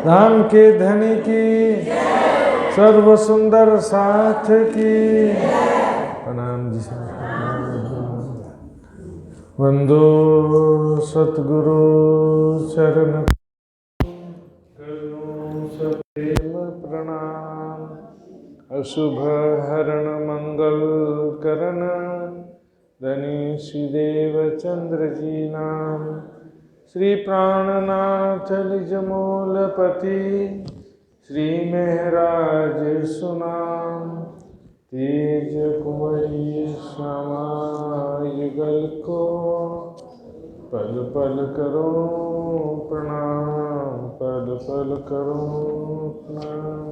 धाम के धनी की, सर्व सुंदर साथ की। प्रणाम जी। वंदो सतगुरु चरण करो सप्रेम प्रणाम। अशुभ हरण मंगल करण, धनीश देव चंद्र जी नाम। श्री प्राणनाथ निज मूलपति, श्री महराज सुनाम। तेज कुंवरी श्यामा युगल को, पल पल करो प्रणाम, पल पल करो प्रणाम।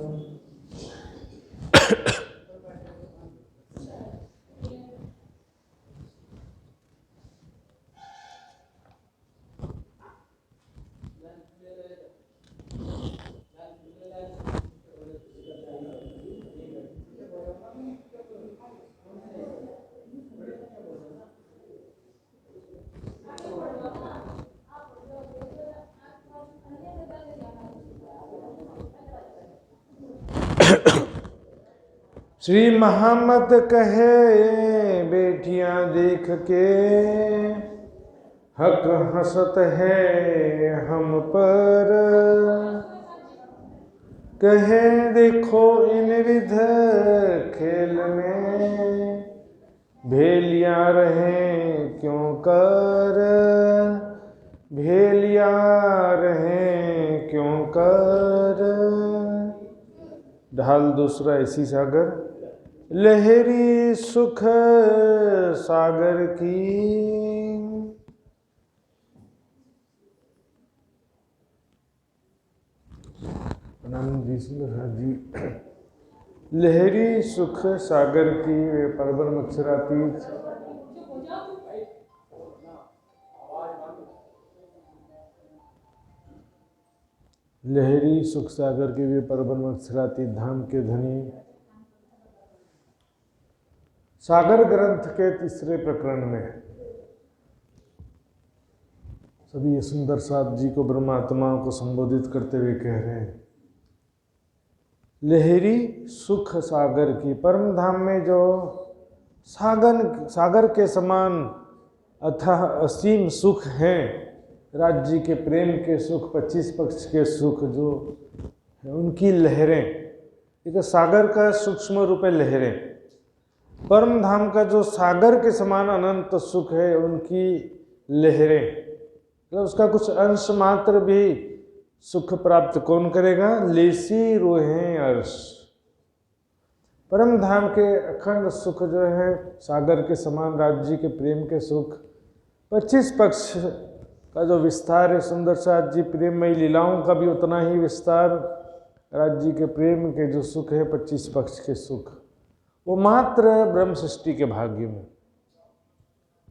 श्री महामत कहे बेटियां देख के, हक हंसत है हम पर। कहे देखो इन विध खेल में, भेलिया रहे क्यों कर, भेलिया रहे क्यों कर। ढाल दूसरा ऐसी सागर, लहरी सुख सागर की। जी लहरी सुख सागर की, वे परबर मत्सरातीत। लहरी सुख सागर के वे परबर मत्सरातीत, धाम के धनी। सागर ग्रंथ के तीसरे प्रकरण में सभी ये सुंदर साथ जी को ब्रह्मात्माओं को संबोधित करते हुए कह रहे हैं, लहरी सुख सागर की। परम धाम में जो सागर के समान अथाह असीम सुख हैं, राज्य के प्रेम के सुख, 25 पक्ष के सुख जो है उनकी लहरें, एक सागर का सूक्ष्म रूप है लहरें। परम धाम का जो सागर के समान अनंत सुख है, उनकी लहरें, मतलब उसका कुछ अंश मात्र भी सुख प्राप्त कौन करेगा? लेसी रोहें अर्श। परम धाम के अखंड सुख जो है, सागर के समान राज्य के प्रेम के सुख, 25 पक्ष का जो विस्तार है, सुंदर साथ जी प्रेममयी लीलाओं का भी उतना ही विस्तार, राज्य के प्रेम के जो सुख है 25 पक्ष के सुख, वो मात्र ब्रह्म सृष्टि के भाग्य में।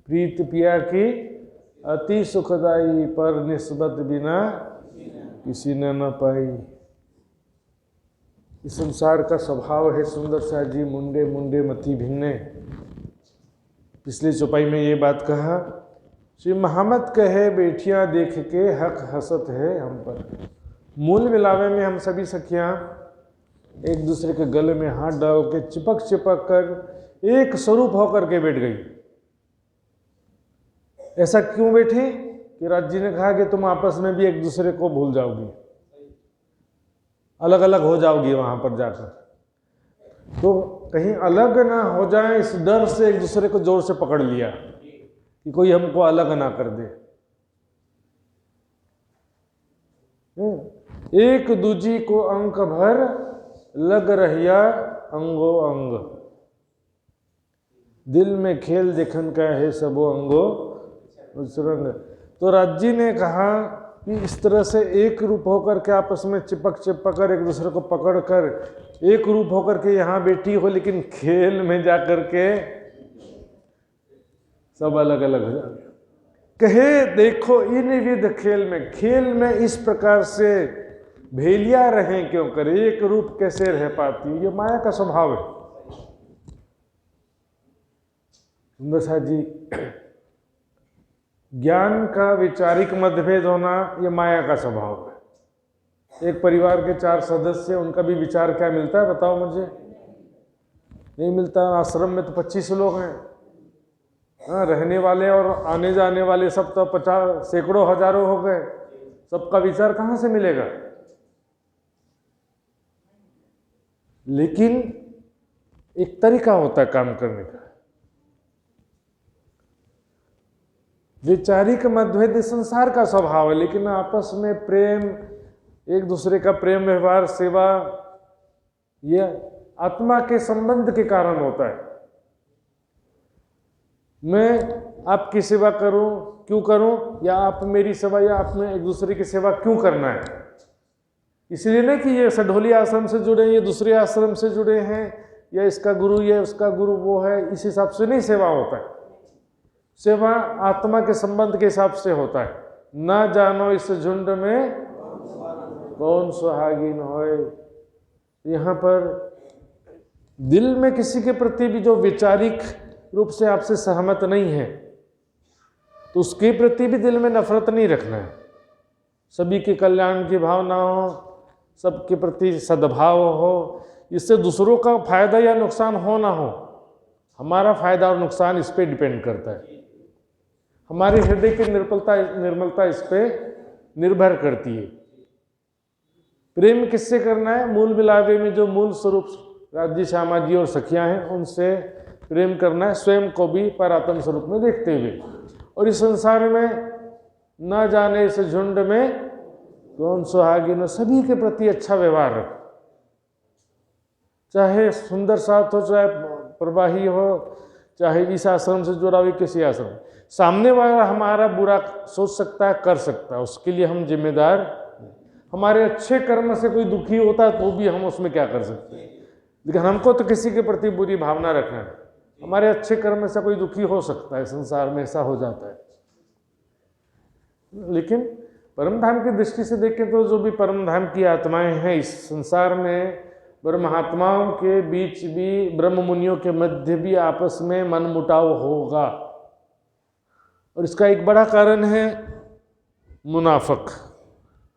प्रीत पिया की अति सुखदाई, पर निस्बत बिना किसी ने न पाई। इस संसार का स्वभाव है सुंदर सा जी, मुंडे मुंडे मति भिन्ने। पिछली चौपाई में ये बात कहा, श्री महामत कहे बेटियां देख के, हक हसत है हम पर। मूल मिलावे में हम सभी सखियां एक दूसरे के गले में हाथ डाल के चिपक चिपक कर एक स्वरूप होकर के बैठ गई। ऐसा क्यों बैठी कि राज जी ने कहा कि तुम आपस में भी एक दूसरे को भूल जाओगी, अलग अलग हो जाओगी वहां पर जाकर। तो कहीं अलग ना हो जाए इस डर से एक दूसरे को जोर से पकड़ लिया कि कोई हमको अलग ना कर दे। एक दूजी को अंक भर लग रहिया अंगो अंग, दिल में खेल देखन का है सबो अंगो उसरंग। तो राजी ने कहा कि इस तरह से एक रूप होकर के आपस में चिपक चिपक कर एक दूसरे को पकड़ कर एक रूप होकर के यहाँ बैठी हो, लेकिन खेल में जाकर के सब अलग अलग हो जाए। कहे देखो इन विध खेल में इस प्रकार से भेलिया रहे क्यों करे, एक रूप कैसे रह पाती, ये माया का स्वभाव है। सुंदर साथ जी, ज्ञान का विचारिक मतभेद होना ये माया का स्वभाव है। एक परिवार के 4 सदस्य, उनका भी विचार क्या मिलता है बताओ मुझे? नहीं मिलता। आश्रम में तो 25 लोग हैं, हाँ, रहने वाले और आने जाने वाले सब तो 50 सैकड़ों हजारों हो गए, सबका विचार कहाँ से मिलेगा? लेकिन एक तरीका होता है काम करने का। वैचारिक मतभेद संसार का स्वभाव है, लेकिन आपस में प्रेम, एक दूसरे का प्रेम व्यवहार, सेवा, यह आत्मा के संबंध के कारण होता है। मैं आपकी सेवा करूं, क्यों करूं, या आप मेरी सेवा, या आप में एक दूसरे की सेवा क्यों करना है? इसलिए नहीं कि ये सढोली आश्रम से जुड़े, ये दूसरे आश्रम से जुड़े हैं, या इसका गुरु ये, उसका गुरु वो है, इस हिसाब से नहीं सेवा होता है। सेवा आत्मा के संबंध के हिसाब से होता है। ना जानो इस झुंड में कौन सुहागिन होए। यहाँ पर दिल में किसी के प्रति भी जो वैचारिक रूप से आपसे सहमत नहीं है, तो उसके प्रति भी दिल में नफरत नहीं रखना है। सभी के कल्याण की भावना हो, सबके प्रति सद्भाव हो, इससे दूसरों का फायदा या नुकसान हो ना हो, हमारा फायदा और नुकसान इस पे डिपेंड करता है। हमारे हृदय की निर्मलता इस पे निर्भर करती है। प्रेम किससे करना है? मूल मिलावे में जो मूल स्वरूप राज्य श्यामा जी और सखियां हैं, उनसे प्रेम करना है, स्वयं को भी परात्म स्वरूप में देखते हुए। और इस संसार में न जाने इस झुंड में कौन सुहागिन, सभी के प्रति अच्छा व्यवहार रखो। चाहे सुंदर साथ हो, चाहे प्रवाही हो, चाहे इस आश्रम से जुड़ा हुआ किसी आश्रम, सामने वाला हमारा बुरा सोच सकता है, कर सकता है, उसके लिए हम जिम्मेदार। हमारे अच्छे कर्म से कोई दुखी होता है तो भी हम उसमें क्या कर सकते हैं? लेकिन हमको तो किसी के प्रति बुरी भावना रखना है। हमारे अच्छे कर्म से कोई दुखी हो सकता है, संसार में ऐसा हो जाता है। लेकिन परम धाम की दृष्टि से देखें तो जो भी परम धाम की आत्माएं हैं, इस संसार में ब्रह्मात्माओं के बीच भी, ब्रह्म मुनियों के मध्य भी आपस में मनमुटाव होगा। और इसका एक बड़ा कारण है मुनाफक।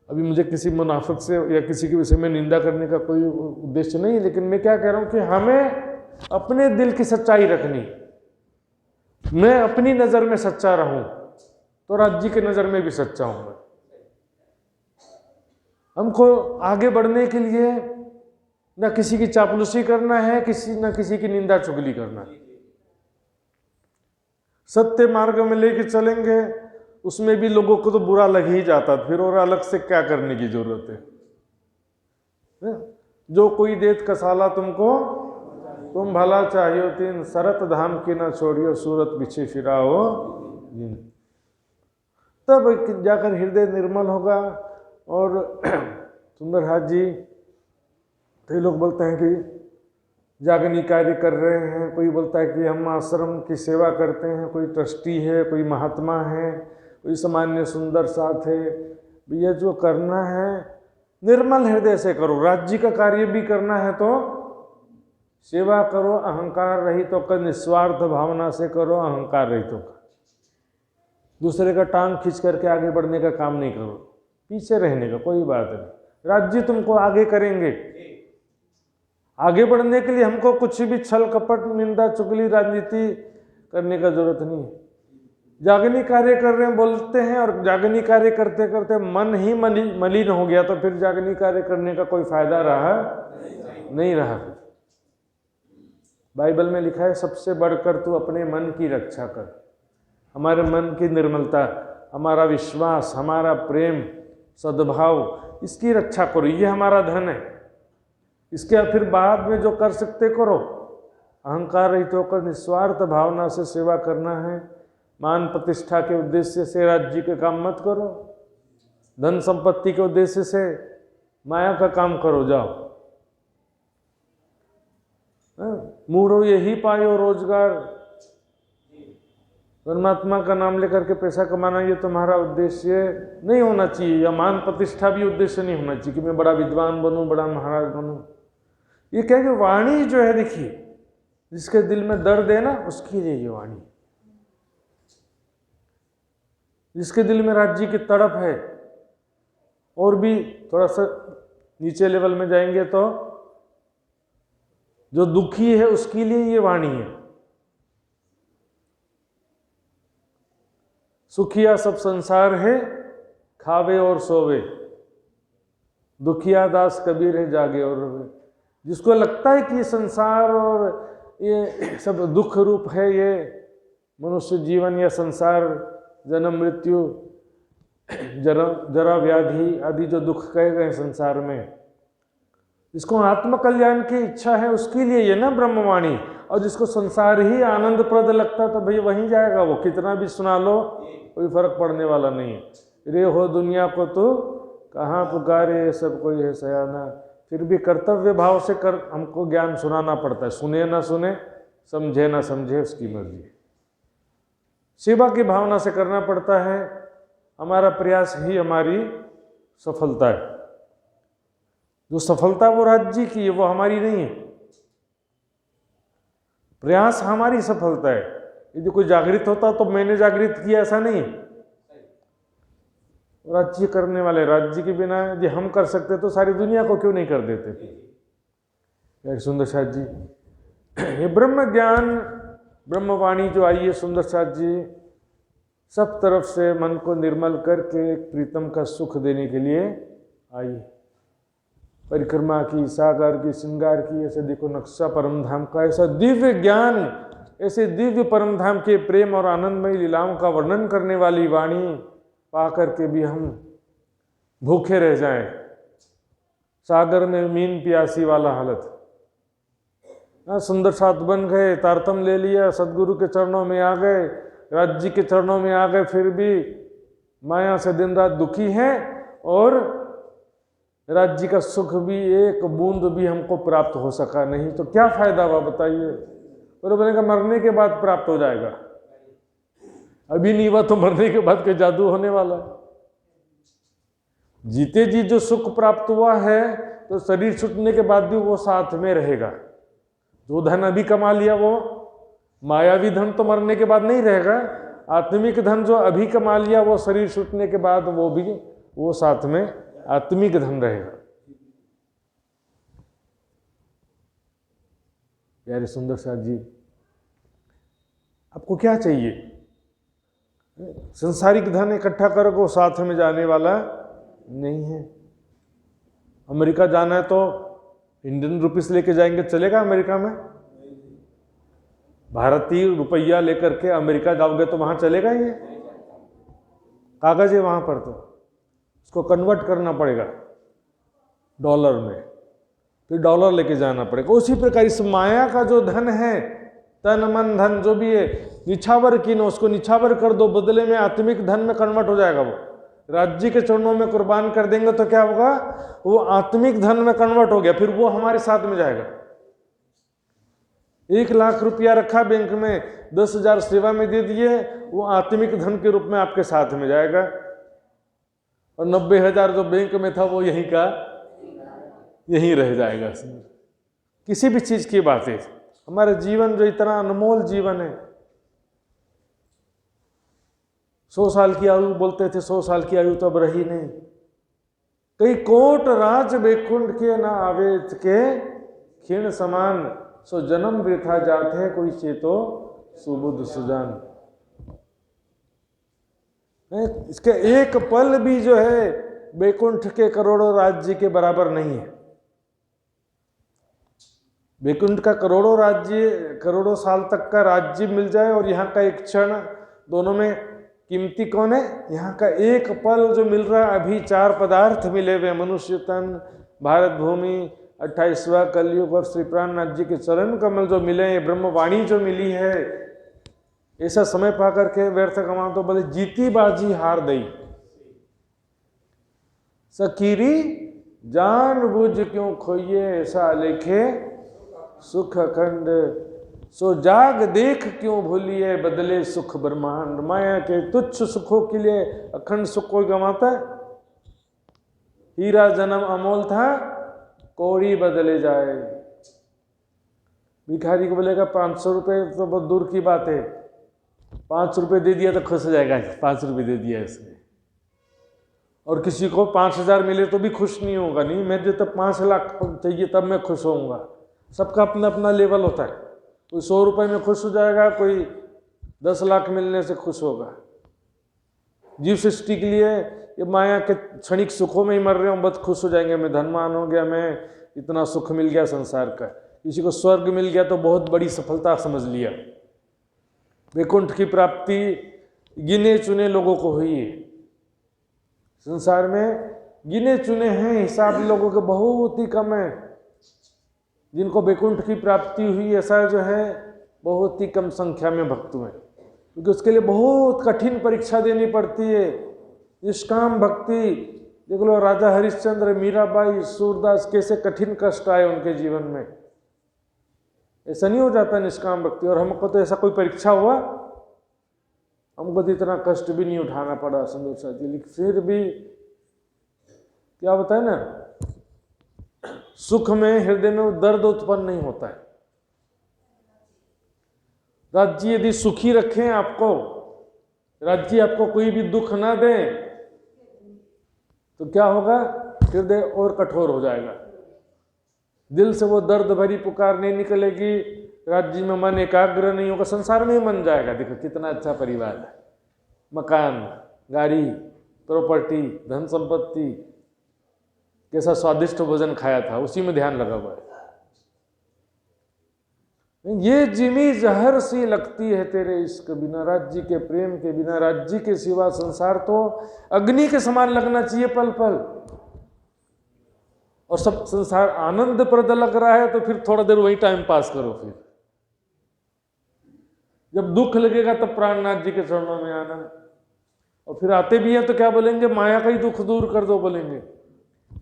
अभी मुझे किसी मुनाफिक से या किसी के विषय में निंदा करने का कोई उद्देश्य नहीं, लेकिन मैं क्या कह रहा हूं कि हमें अपने दिल की सच्चाई रखनी। मैं अपनी नजर में सच्चा रहूं तो राज्य की नजर में भी सच्चा हूं। हमको आगे बढ़ने के लिए न किसी की चापलूसी करना है, न किसी की निंदा चुगली करना है। सत्य मार्ग में लेके चलेंगे, उसमें भी लोगों को तो बुरा लग ही जाता, फिर और अलग से क्या करने की जरूरत है? जो कोई देत कसाला तुमको, तुम भला चाहिए तीन, सरत धाम की ना छोड़ियो, सूरत पीछे फिराओ। तब जाकर हृदय निर्मल होगा। और सुंदरहास जी, कई लोग बोलते हैं कि जागनी कार्य कर रहे हैं, कोई बोलता है कि हम आश्रम की सेवा करते हैं, कोई ट्रस्टी है, कोई महात्मा है, कोई सामान्य सुंदर साथ है। ये जो करना है निर्मल हृदय से करो। राज्य का कार्य भी करना है तो सेवा करो, अहंकार रहित होकर निस्वार्थ भावना से करो, अहंकार रहित होकर। दूसरे का टांग खींच करके आगे बढ़ने का काम नहीं करो, पीछे रहने का कोई बात नहीं। राज्य तुमको आगे करेंगे। आगे बढ़ने के लिए हमको कुछ भी छल कपट, निंदा चुगली, राजनीति करने का जरूरत नहीं है। जागनी कार्य कर रहे हैं बोलते हैं, और जागनी कार्य करते करते मन ही मलिन हो गया, तो फिर जागनी कार्य करने का कोई फायदा रहा नहीं रहा। बाइबल में लिखा है, सबसे बढ़कर तू अपने मन की रक्षा कर। हमारे मन की निर्मलता, हमारा विश्वास, हमारा प्रेम, सद्भाव, इसकी रक्षा करो। ये हमारा धन है। इसके फिर बाद में जो कर सकते करो। अहंकार रहित होकर निस्वार्थ भावना से सेवा करना है। मान प्रतिष्ठा के उद्देश्य से राज्य के काम मत करो। धन संपत्ति के उद्देश्य से माया का काम करो, जाओ। मूढ़ो यही पायो रोजगार। परमात्मा का नाम लेकर के पैसा कमाना ये तुम्हारा उद्देश्य नहीं होना चाहिए, या मान प्रतिष्ठा भी उद्देश्य नहीं होना चाहिए कि मैं बड़ा विद्वान बनूं, बड़ा महाराज बनूं। ये क्या कि वाणी जो है, देखिए, जिसके दिल में दर्द है ना, उसकी ये वाणी। जिसके दिल में राज्य की तड़प है, और भी थोड़ा सा नीचे लेवल में जाएंगे तो जो दुखी है उसके लिए ये वाणी है। सुखिया सब संसार है, खावे और सोवे, दुखिया दास कबीर है, जागे और रोवे। जिसको लगता है कि ये संसार और ये सब दुख रूप है, ये मनुष्य जीवन या संसार, जन्म मृत्यु, जरा व्याधि आदि जो दुख कहे गए संसार में, जिसको आत्मकल्याण की इच्छा है उसके लिए ये ना ब्रह्मवाणी। और जिसको संसार ही आनंदप्रद लगता तो भाई वहीं जाएगा, वो कितना भी सुना लो कोई फर्क पड़ने वाला नहीं है। रे हो दुनिया को तो कहाँ पुकारे, सब कोई है सयाना। फिर भी कर्तव्य भाव से हमको ज्ञान सुनाना पड़ता है, सुने ना सुने, समझे ना समझे, उसकी मर्जी। सेवा की भावना से करना पड़ता है। हमारा प्रयास ही हमारी सफलता है। जो सफलता वो राज्य की है, वो हमारी नहीं है। प्रयास हमारी सफलता है। यदि कोई जागृत होता तो मैंने जागृत किया, ऐसा नहीं। राज्य करने वाले, राज्य के बिना यदि हम कर सकते तो सारी दुनिया को क्यों नहीं कर देते थे। सुंदर साथ जी, ये ब्रह्म ज्ञान, ब्रह्मवाणी जो आई है सुंदर साथ जी, सब तरफ से मन को निर्मल करके एक प्रीतम का सुख देने के लिए आई। परिक्रमा की, सागर की, श्रृंगार की, ऐसे देखो नक्शा परमधाम का। ऐसा दिव्य ज्ञान, ऐसे दिव्य परमधाम के प्रेम और आनंदमय लीलाओं का वर्णन करने वाली वाणी पा करके भी हम भूखे रह जाएं, सागर में मीन प्यासी वाला हालत। सुंदर साथ बन गए, तारतम ले लिया, सदगुरु के चरणों में आ गए, राज्य के चरणों में आ गए, फिर भी माया से दिन रात दुखी हैं और राज्य का सुख भी एक बूंद भी हमको प्राप्त हो सका नहीं, तो क्या फायदा हुआ बताइए। और बोलेगा मरने के बाद प्राप्त हो जाएगा, अभी नहीं हुआ तो मरने के बाद के जादू होने वाला है। जीते जी जो सुख प्राप्त हुआ है तो शरीर छूटने के बाद भी वो साथ में रहेगा। जो धन अभी कमा लिया वो मायावी धन तो मरने के बाद नहीं रहेगा। आत्मिक धन जो अभी कमा लिया वो शरीर छूटने के बाद वो भी वो साथ में आत्मिक धन रहेगा। प्यारे सुंदर साथ जी, आपको क्या चाहिए? संसारिक धन इकट्ठा करोगे वो साथ में जाने वाला नहीं है। अमेरिका जाना है तो इंडियन रुपीस लेके जाएंगे, चलेगा अमेरिका में? भारतीय रुपया लेकर के अमेरिका जाओगे तो वहां चलेगा? ये कागज है वहां पर, तो उसको कन्वर्ट करना पड़ेगा डॉलर में, फिर डॉलर लेके जाना पड़ेगा। उसी प्रकार इस माया का जो धन है, तन मन धन जो भी है, निछावर कीनो, उसको निछावर कर दो, बदले में आत्मिक धन में कन्वर्ट हो जाएगा। वो राज्य के चरणों में कुर्बान कर देंगे तो क्या होगा? वो आत्मिक धन में कन्वर्ट हो गया, फिर वो हमारे साथ में जाएगा। 1 लाख रुपया रखा बैंक में, 10,000 सेवा में दे दिए, वो आत्मिक धन के रूप में आपके साथ में जाएगा। और 90,000 जो बैंक में था वो यहीं का यहीं रह जाएगा। किसी भी चीज की बात है, हमारा जीवन जो इतना अनमोल जीवन है, 100 साल की आयु बोलते थे, 100 साल की आयु तो अब रही नहीं। कई कोट राज बैकुंठ के ना आवे के क्षीण समान, सो जन्म वृथा जाते है कोई चेतो सुबुद्ध सुजान। इसके एक पल भी जो है बैकुंठ के करोड़ों राज्य के बराबर नहीं है। बैकुंठ का करोड़ों राज्य, करोड़ों साल तक का राज्य मिल जाए और यहाँ का एक क्षण, दोनों में कीमती कौन है? यहाँ का एक पल जो मिल रहा है। अभी 4 पदार्थ मिले हुए, मनुष्य तन, भारत भूमि, 28वां कलयुग और श्री प्राणनाथ जी के चरण कमल जो मिले हैं, ब्रह्मवाणी जो मिली है, ऐसा समय पा करके व्यर्थ कमा तो बोले जीती बाजी हार दई। सकीरी जान बुझ क्यों खोइए, ऐसा लेखे सुख अखंड, सो जाग देख क्यों भूलिए, बदले सुख ब्रह्मांड। माया के तुच्छ सुखों के लिए अखंड सुख कोई गंवाता है? हीरा जन्म अमोल था, कौड़ी बदले जाए। भिखारी को बोलेगा 500 रुपये तो बहुत दूर की बात है, 5 रुपये दे दिया तो खुश हो जाएगा, 5 रुपये दे दिया इसने। और किसी को 5,000 मिले तो भी खुश नहीं होगा, नहीं मुझे तो 5 लाख चाहिए तब मैं खुश होऊंगा। सबका अपना अपना लेवल होता है। कोई 100 रुपये में खुश हो जाएगा, कोई 10 लाख मिलने से खुश होगा। जीव सृष्टि के लिए ये माया के क्षणिक सुखों में ही मर रहे हो, बहुत खुश हो जाएंगे, मैं धनवान हो गया, मैं इतना सुख मिल गया संसार का। किसी को स्वर्ग मिल गया तो बहुत बड़ी सफलता समझ लिया। वैकुंठ की प्राप्ति गिने चुने लोगों को हुई है। संसार में गिने चुने हैं, हिसाब लोगों के बहुत ही कम है जिनको वैकुंठ की प्राप्ति हुई। ऐसा जो है बहुत ही कम संख्या में भक्त हुए, क्योंकि उसके लिए बहुत कठिन परीक्षा देनी पड़ती है। निष्काम भक्ति देख लो, राजा हरिश्चंद्र, मीराबाई, सूरदास, कैसे कठिन कष्ट आए उनके जीवन में। ऐसा नहीं हो जाता निष्काम भक्ति। और हमको तो ऐसा कोई परीक्षा हुआ, हमको तो इतना कष्ट भी नहीं उठाना पड़ा संतोष जी, लेकिन फिर भी क्या होता है ना, सुख में हृदय में दर्द उत्पन्न नहीं होता है। राज्य यदि सुखी रखें आपको, राज्य आपको कोई भी दुख ना दे, तो क्या होगा, हृदय और कठोर हो जाएगा। दिल से वो दर्द भरी पुकार नहीं निकलेगी, राज्य में मन एकाग्र नहीं होगा, संसार में ही मन जाएगा। देखो कितना अच्छा परिवार है, मकान, गाड़ी, प्रॉपर्टी, धन संपत्ति, कैसा स्वादिष्ट भोजन खाया था, उसी में ध्यान लगा हुआ है। ये जिमी जहर सी लगती है तेरे इश्क बिना, राज्य के प्रेम के बिना, राज्य के सिवा संसार तो अग्नि के समान लगना चाहिए पल पल। और सब संसार आनंदप्रद लग रहा है तो फिर थोड़ा देर वही टाइम पास करो। फिर जब दुख लगेगा तब प्राणनाथ जी के चरणों में आना। और फिर आते भी हैं तो क्या बोलेंगे, माया का ही दुख दूर कर दो बोलेंगे।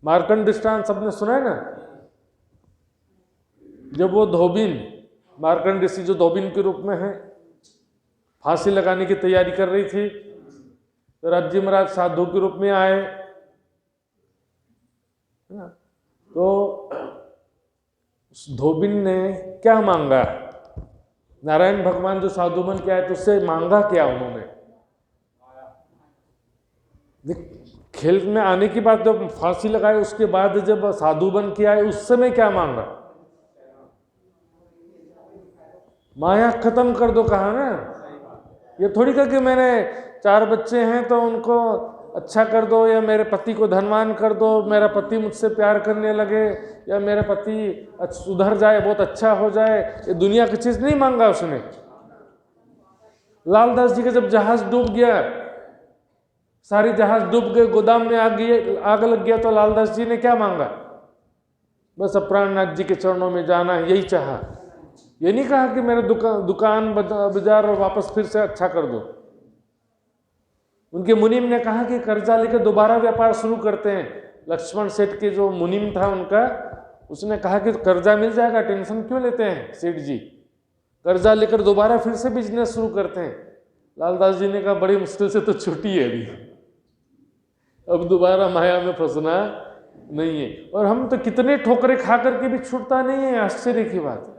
मार्कंड दृष्टांत सबने सुना है ना, जब वो धोबिन, मार्कंड ऋषि जो धोबिन के रूप में है, फांसी लगाने की तैयारी कर रही थी, तो राज्य महाराज साधु के रूप में आए, है ना। तो उस धोबिन ने क्या मांगा, नारायण भगवान जो साधु बन के आए तो उससे मांगा क्या उन्होंने। खेल में आने की बात, जब फांसी लगाए उसके बाद जब साधु बन के आए उस समय क्या मांगा, माया खत्म कर दो कहा ना। ये थोड़ी कहा कि मैंने 4 बच्चे हैं तो उनको अच्छा कर दो, या मेरे पति को धनवान कर दो, मेरा पति मुझसे प्यार करने लगे, या मेरा पति सुधर जाए, बहुत अच्छा हो जाए। ये दुनिया की चीज नहीं मांगा उसने। लालदास जी का जब जहाज डूब गया, सारी जहाज डूब गए, गोदाम में आग लग गया, तो लालदास जी ने क्या मांगा, बस प्राणनाथ जी के चरणों में जाना, यही चाहा। ये नहीं कहा कि मेरे दुकान बाजार और वापस फिर से अच्छा कर दो। उनके मुनीम ने कहा कि कर्जा लेकर दोबारा व्यापार शुरू करते हैं। लक्ष्मण सेठ के जो मुनीम था उनका, उसने कहा कि कर्जा मिल जाएगा, टेंशन क्यों लेते हैं सेठ जी, कर्जा लेकर दोबारा फिर से बिजनेस शुरू करते हैं। लालदास जी ने कहा बड़ी मुश्किल से तो छुट्टी है अभी, अब दोबारा माया में फंसना नहीं है। और हम तो कितने ठोकरे खा करके भी छूटता नहीं है, आश्चर्य की बात है।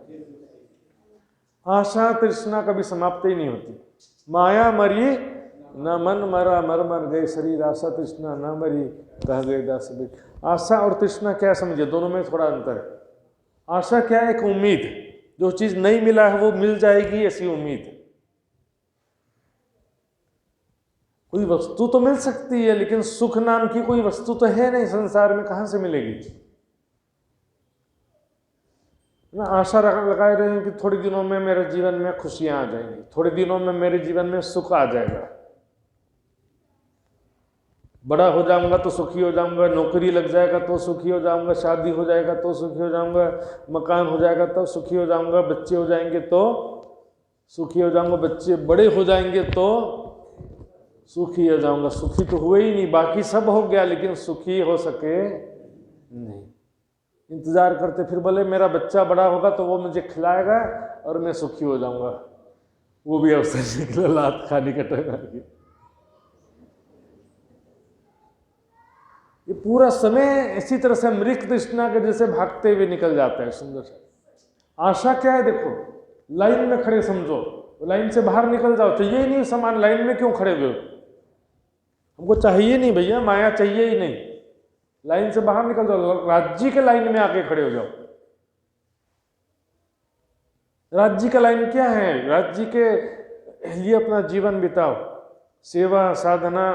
आशा तृष्णा कभी समाप्त ही नहीं होती। माया मरी न मन मरा, मर मर गए शरीर, आशा तृष्णा न मरी कह गए दास। आशा और तृष्णा क्या समझे, दोनों में थोड़ा अंतर है। आशा क्या है, एक उम्मीद, जो चीज नहीं मिला है वो मिल जाएगी ऐसी उम्मीद। कोई वस्तु तो मिल सकती है, लेकिन सुख नाम की कोई वस्तु तो है नहीं संसार में, कहां से मिलेगी ना। आशा लगाए रहे हैं कि थोड़े दिनों में मेरे जीवन में खुशियां आ जाएंगी, थोड़े दिनों में मेरे जीवन में सुख आ जाएगा, बड़ा हो जाऊंगा तो सुखी हो जाऊंगा, नौकरी लग जाएगा तो सुखी हो जाऊंगा, शादी हो जाएगा तो सुखी हो जाऊंगा, मकान हो जाएगा तो सुखी हो जाऊंगा, बच्चे हो जाएंगे तो सुखी हो जाऊंगा, बच्चे बड़े हो जाएंगे तो सुखी हो जाऊंगा। सुखी तो हुए ही नहीं, बाकी सब हो गया लेकिन सुखी हो सके नहीं। इंतजार करते फिर बोले मेरा बच्चा बड़ा होगा तो वो मुझे खिलाएगा और मैं सुखी हो जाऊंगा, वो भी अवसर निकला, लात खाने का टाइम आ गया। ये पूरा समय इसी तरह से मृग तृष्णा के जैसे भागते हुए निकल जाता है। सुंदर से आशा क्या है, देखो लाइन में खड़े समझो, लाइन से बाहर निकल जाओ, तो ये नहीं समान लाइन में क्यों खड़े हुए हो। हमको चाहिए नहीं भैया, माया चाहिए ही नहीं। लाइन से बाहर निकल जाओ, राज्य के लाइन में आके खड़े हो जाओ। राज्य का लाइन क्या है? राज्य के लिए अपना जीवन बिताओ, सेवा साधना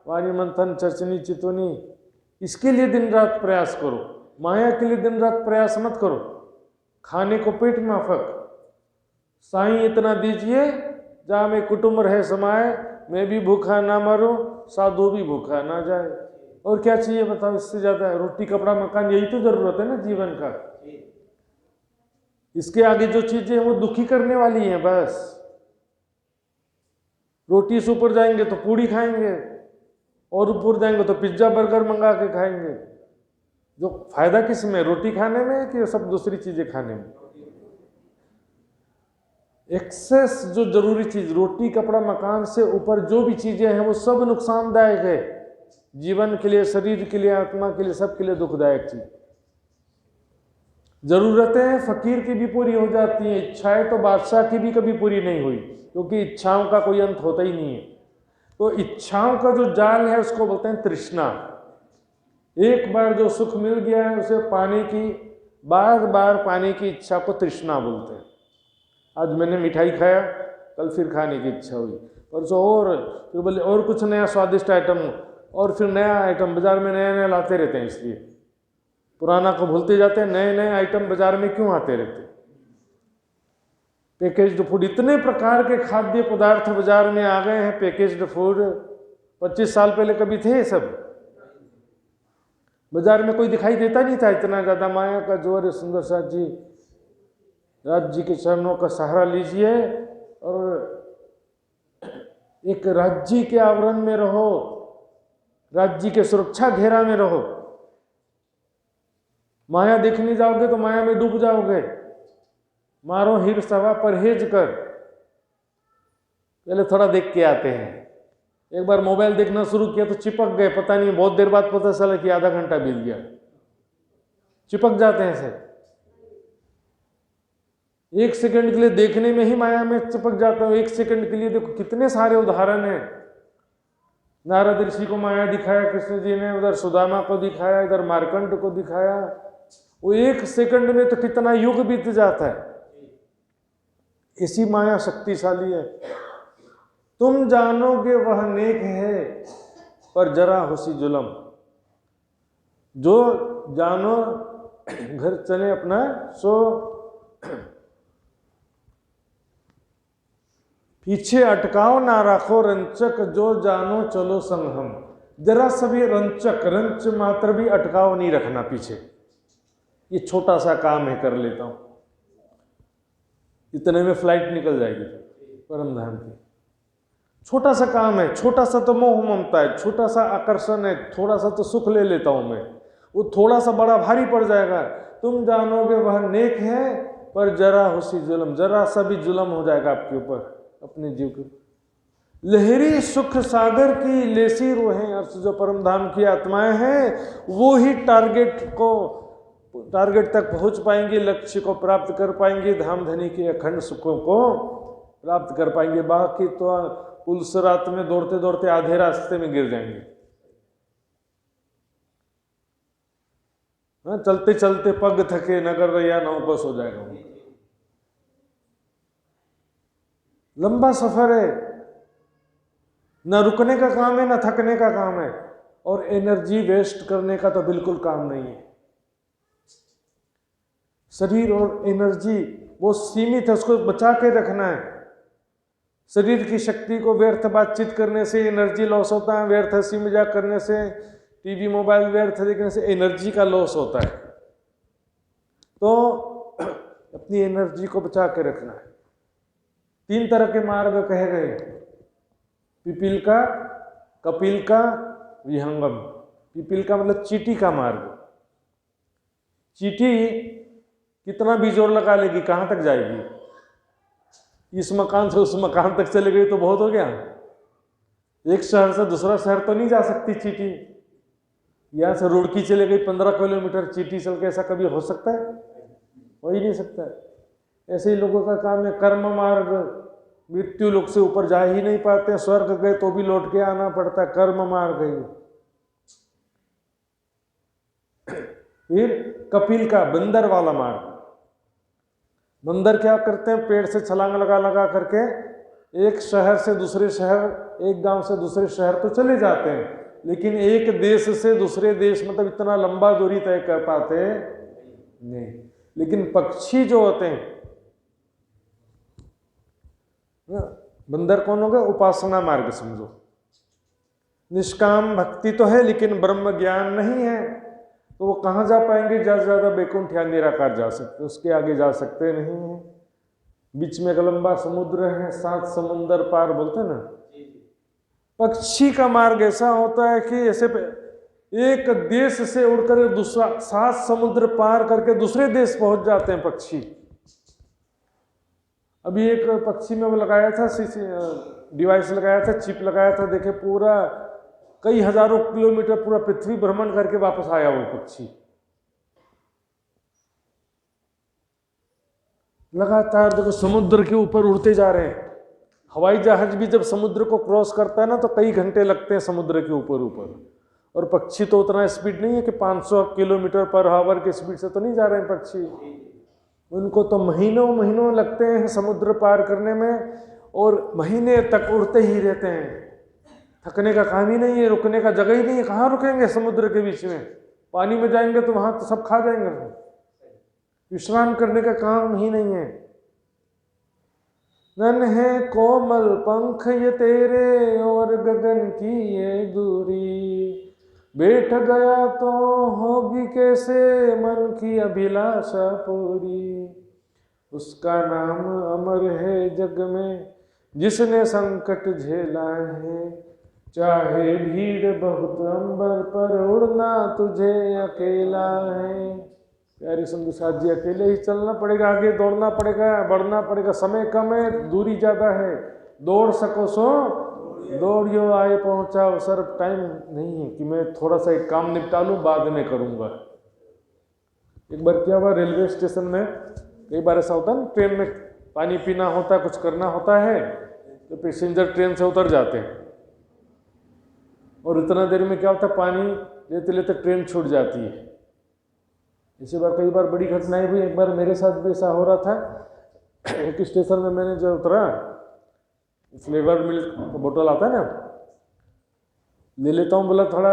वाणी मंथन चर्चनी चितवनी, इसके लिए दिन रात प्रयास करो। माया के लिए दिन रात प्रयास मत करो। खाने को पेट माफक, साईं इतना दीजिए जहाँ में कुटुंब रहे समाये, मैं भी भूखा ना मरूं, साधु भी भूखा ना जाए। और क्या चाहिए बताओ इससे ज्यादा? रोटी कपड़ा मकान, यही तो जरूरत है ना जीवन का। इसके आगे जो चीजें वो दुखी करने वाली हैं बस। रोटी से ऊपर जाएंगे तो पूड़ी खाएंगे, और ऊपर जाएंगे तो पिज्जा बर्गर मंगा के खाएंगे। जो फायदा किस में? रोटी खाने में कि सब दूसरी चीजें खाने में? एक्सेस जो जरूरी चीज, रोटी कपड़ा मकान से ऊपर जो भी चीजें हैं वो सब नुकसानदायक है जीवन के लिए, शरीर के लिए, आत्मा के लिए, सबके लिए दुखदायक चीज। जरूरतें फकीर की भी पूरी हो जाती हैं, इच्छाएं तो बादशाह की भी कभी पूरी नहीं हुई, क्योंकि इच्छाओं का कोई अंत होता ही नहीं है। तो इच्छाओं का जो जाल है उसको बोलते हैं तृष्णा। एक बार जो सुख मिल गया है उसे पाने की, बार बार पाने की इच्छा को तृष्णा बोलते हैं। आज मैंने मिठाई खाया, कल फिर खाने की इच्छा हुई, परसों और, फिर बोले और कुछ नया स्वादिष्ट आइटम, और फिर नया आइटम। बाजार में नया नया लाते रहते हैं, इसलिए पुराना को भूलते जाते हैं। नए नए आइटम बाजार में क्यों आते रहते हैं? पैकेज्ड फूड, इतने प्रकार के खाद्य पदार्थ बाजार में आ गए हैं पैकेज्ड फूड। 25 साल पहले कभी थे सब? बाजार में कोई दिखाई देता नहीं था। इतना ज्यादा माया का जोर है। सुंदर साथ जी, राज जी के चरणों का सहारा लीजिए और एक राज्य के आवरण में रहो, राज्य के सुरक्षा घेरा में रहो। माया देखने जाओगे तो माया में डूब जाओगे। मारो हिर सवा परहेज कर, पहले थोड़ा देख के आते हैं। एक बार मोबाइल देखना शुरू किया तो चिपक गए, पता नहीं बहुत देर बाद पता चला कि आधा घंटा बीत गया। चिपक जाते हैं सर, एक सेकंड के लिए देखने में ही माया में चिपक जाता हूं। एक सेकंड के लिए देखो कितने सारे उदाहरण हैं। नारद ऋषि को माया दिखाया कृष्ण जी ने, उधर सुदामा को दिखाया, इधर मार्कंड को दिखाया। वो एक सेकंड में तो कितना युग बीत जाता है। इसी माया शक्तिशाली है। तुम जानोगे वह नेक है, पर जरा होसी जुलम। जो जानो घर चले अपना सो पीछे अटकाओ ना रखो रंचक, जो जानो चलो संग हम। जरा सभी रंचक, रंच मात्र भी अटकाव नहीं रखना पीछे। ये छोटा सा काम है, कर लेता हूं, इतने में फ्लाइट निकल जाएगी परम धाम की। छोटा सा काम है, छोटा सा तो मोह ममता है, छोटा सा आकर्षण है, थोड़ा सा तो सुख ले लेता हूं मैं, वो थोड़ा सा बड़ा भारी पड़ जाएगा। तुम जानोगे वह नेक है, पर जरा होसी जुलम, जरा सा भी जुलम हो जाएगा आपके ऊपर, अपने जीव के। लहरी सुख सागर की लेसी रूहें, अर्थ जो परम धाम की आत्माएं हैं वो ही टारगेट तक पहुंच पाएंगे, लक्ष्य को प्राप्त कर पाएंगे, धाम धनी के अखंड सुखों को प्राप्त कर पाएंगे। बाकी तो पुलिस रात में दौड़ते दौड़ते आधे रास्ते में गिर जाएंगे। चलते चलते पग थके नगर रैया नौ बस हो जाएगा। लंबा सफर है, न रुकने का काम है, न थकने का काम है, और एनर्जी वेस्ट करने का तो बिल्कुल काम नहीं है। शरीर और एनर्जी वो सीमित है, उसको बचा के रखना है। शरीर की शक्ति को व्यर्थ बातचीत करने से एनर्जी लॉस होता है, व्यर्थ हंसी मजाक करने से, टीवी मोबाइल व्यर्थ देखने से एनर्जी का लॉस होता है। तो अपनी एनर्जी को बचा के रखना है। 3 तरह के मार्ग कहे गए, पिपील का, कपिल का, विहंगम। पिपील का मतलब चींटी का मार्ग। चींटी कितना भी जोर लगा लेगी, कहाँ तक जाएगी? इस मकान से उस मकान तक चले गई तो बहुत हो गया। एक शहर से दूसरा शहर तो नहीं जा सकती चींटी। यहाँ से रुड़की चले गई 15 किलोमीटर, चींटी चल के, ऐसा कभी हो सकता है? हो ही नहीं सकता है। ऐसे ही लोगों का काम है कर्म मार्ग, मृत्यु लोक से ऊपर जा ही नहीं पाते, स्वर्ग गए तो भी लौट के आना पड़ता, कर्म मार गई। फिर कपिल का बंदर वाला मार्ग। बंदर क्या करते हैं, पेड़ से छलांग लगा लगा करके एक शहर से दूसरे शहर, एक गांव से दूसरे शहर तो चले जाते हैं, लेकिन एक देश से दूसरे देश मतलब इतना लंबा दूरी तय कर पाते नहीं। लेकिन पक्षी जो होते हैं, बंदर कौन हो गए, उपासना मार्ग समझो। निष्काम भक्ति तो है लेकिन ब्रह्म ज्ञान नहीं है, तो वो कहाँ जा पाएंगे, ज्यादा से ज्यादा बैकुंठ या निराकार जा सकते, उसके आगे जा सकते नहीं है। बीच में एक लंबा समुद्र है, 7 समुंदर पार बोलते हैं ना। पक्षी का मार्ग ऐसा होता है कि ऐसे एक देश से उड़कर दूसरा 7 समुद्र पार करके दूसरे देश पहुंच जाते हैं पक्षी। अभी एक पक्षी में वो लगाया था, डिवाइस लगाया था, चिप लगाया था, देखे पूरा कई हजारों किलोमीटर पूरा पृथ्वी भ्रमण करके वापस आया वो पक्षी। लगातार देखो समुद्र के ऊपर उड़ते जा रहे हैं। हवाई जहाज भी जब समुद्र को क्रॉस करता है ना तो कई घंटे लगते हैं समुद्र के ऊपर ऊपर, और पक्षी तो उतना स्पीड नहीं है कि 500 किलोमीटर पर आवर की स्पीड से तो नहीं जा रहे हैं पक्षी। उनको तो महीनों महीनों लगते हैं समुद्र पार करने में, और महीने तक उड़ते ही रहते हैं। थकने का काम ही नहीं है, रुकने का जगह ही नहीं है। कहाँ रुकेंगे समुद्र के बीच में, पानी में जाएंगे तो वहां तो सब खा जाएंगे, विश्राम करने का काम ही नहीं है। नन्हे कोमल पंख ये तेरे और गगन की ये दूरी, बैठ गया तो होगी कैसे मन की अभिलाषा पूरी। उसका नाम अमर है जग में जिसने संकट झेला है, चाहे भीड़ बहुत अंबर पर उड़ना तुझे अकेला है। प्यारी संधु साथ जी, अकेले ही चलना पड़ेगा, आगे दौड़ना पड़ेगा, बढ़ना पड़ेगा। समय कम है, दूरी ज्यादा है, दौड़ सको सो दौड़ियो आए पहुंचाओ। सर टाइम नहीं है कि मैं थोड़ा सा एक काम निपटा लूँ, बाद में करूँगा। एक बार क्या हुआ, रेलवे स्टेशन में कई बार ऐसा होता है ना, ट्रेन में पानी पीना होता है, कुछ करना होता है, तो पैसेंजर ट्रेन से उतर जाते हैं, और इतना देर में क्या होता है, पानी लेते लेते ट्रेन छूट जाती है। इसी बार कई बार बड़ी घटनाएं हुई। एक बार मेरे साथ भी ऐसा हो रहा था। एक स्टेशन में मैंने जो उतरा, फ्लेवर मिल्क का बोतल आता है ना, ले लेता हूँ, बोला थोड़ा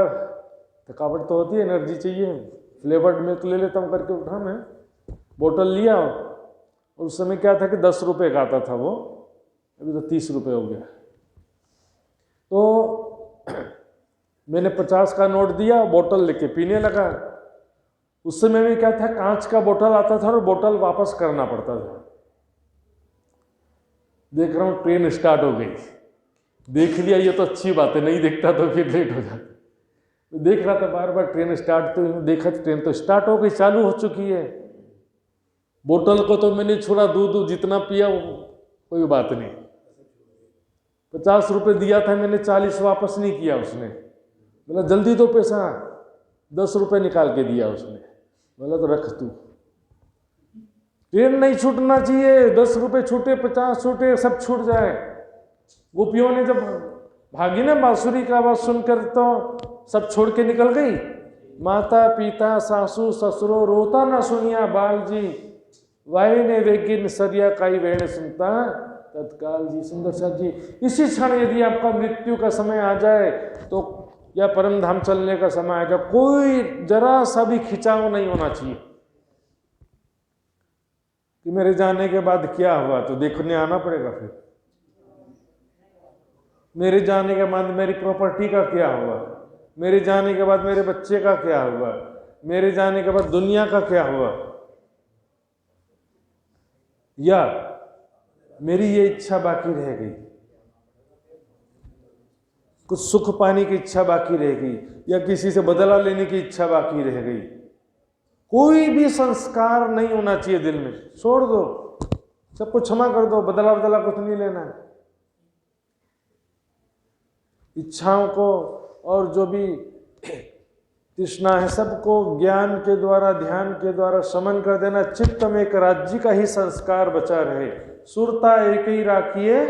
थकावट तो होती है, एनर्जी चाहिए, फ्लेवर्ड मिल्क ले लेता हूँ करके उठा मैं, बोतल लिया। और उस समय क्या था कि 10 रुपये का आता था वो, अभी तो 30 रुपये हो गया। तो मैंने 50 का नोट दिया, बोतल लेके पीने लगा। उस समय में क्या था, कांच का बोतल आता था और बोतल वापस करना पड़ता था। देख रहा हूँ ट्रेन स्टार्ट हो गई, देख लिया ये तो अच्छी बात है, नहीं देखता तो फिर लेट हो जाता। तो देख रहा था बार बार ट्रेन स्टार्ट, तो देखा ट्रेन तो स्टार्ट हो गई, चालू हो चुकी है। बोतल को तो मैंने छोड़ा, दूध जितना पिया कोई बात नहीं। 50 रुपये दिया था मैंने, 40 वापस नहीं किया उसने। बोला जल्दी दो पैसा, 10 रुपये निकाल के दिया उसने। बोला तो रख तू, ट्रेन नहीं छूटना चाहिए, 10 रुपये छूटे, 50 छूटे, सब छूट जाए। गोपियों ने जब भागी ना बांसुरी का आवाज सुनकर तो सब छोड़ के निकल गई। माता पिता सासू ससुरो रोता ना सुनिया बाल जी, वाई ने वेगिन सरिया काई वेण सुनता तत्काल जी। सुंदर साथ जी, इसी क्षण यदि आपका मृत्यु का समय आ जाए तो, या परम धाम चलने का समय आ जाए, कोई जरा सा भी खिंचाव नहीं होना चाहिए कि मेरे जाने के बाद क्या हुआ, तो देखने आना पड़ेगा। फिर मेरे जाने के बाद मेरी प्रॉपर्टी का क्या हुआ, मेरे जाने के बाद मेरे बच्चे का क्या हुआ, मेरे जाने के बाद दुनिया का क्या हुआ, या मेरी ये इच्छा बाकी रह गई, कुछ सुख पाने की इच्छा बाकी रह गई, या किसी से बदला लेने की इच्छा बाकी रह गई। कोई भी संस्कार नहीं होना चाहिए दिल में, छोड़ दो, सबको क्षमा कर दो, बदला बदला कुछ नहीं लेना है। इच्छाओं को और जो भी तृष्णा है सबको ज्ञान के द्वारा, ध्यान के द्वारा शमन कर देना। चित्त में एक राज्य का ही संस्कार बचा रहे, सुरता एक ही राखिए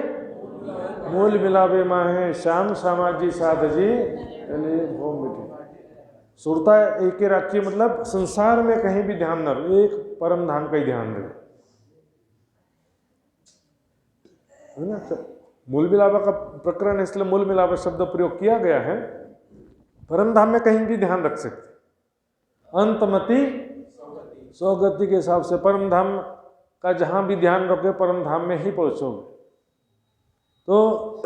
मूल मिलावे माहे श्याम सामाजी साध जी चले वो मिटे। सुरता एक ही रखिए, मतलब संसार में कहीं भी ध्यान न रहो, एक परम धाम का ही ध्यान रहे, है ना। मूल मिलावा का प्रकरण है, इसलिए मूल मिलावा शब्द प्रयोग किया गया है। परम धाम में कहीं भी ध्यान रख सकते, अंतमति सौगति के हिसाब से परम धाम का जहां भी ध्यान रखोगे परम धाम में ही पहुंचोगे। तो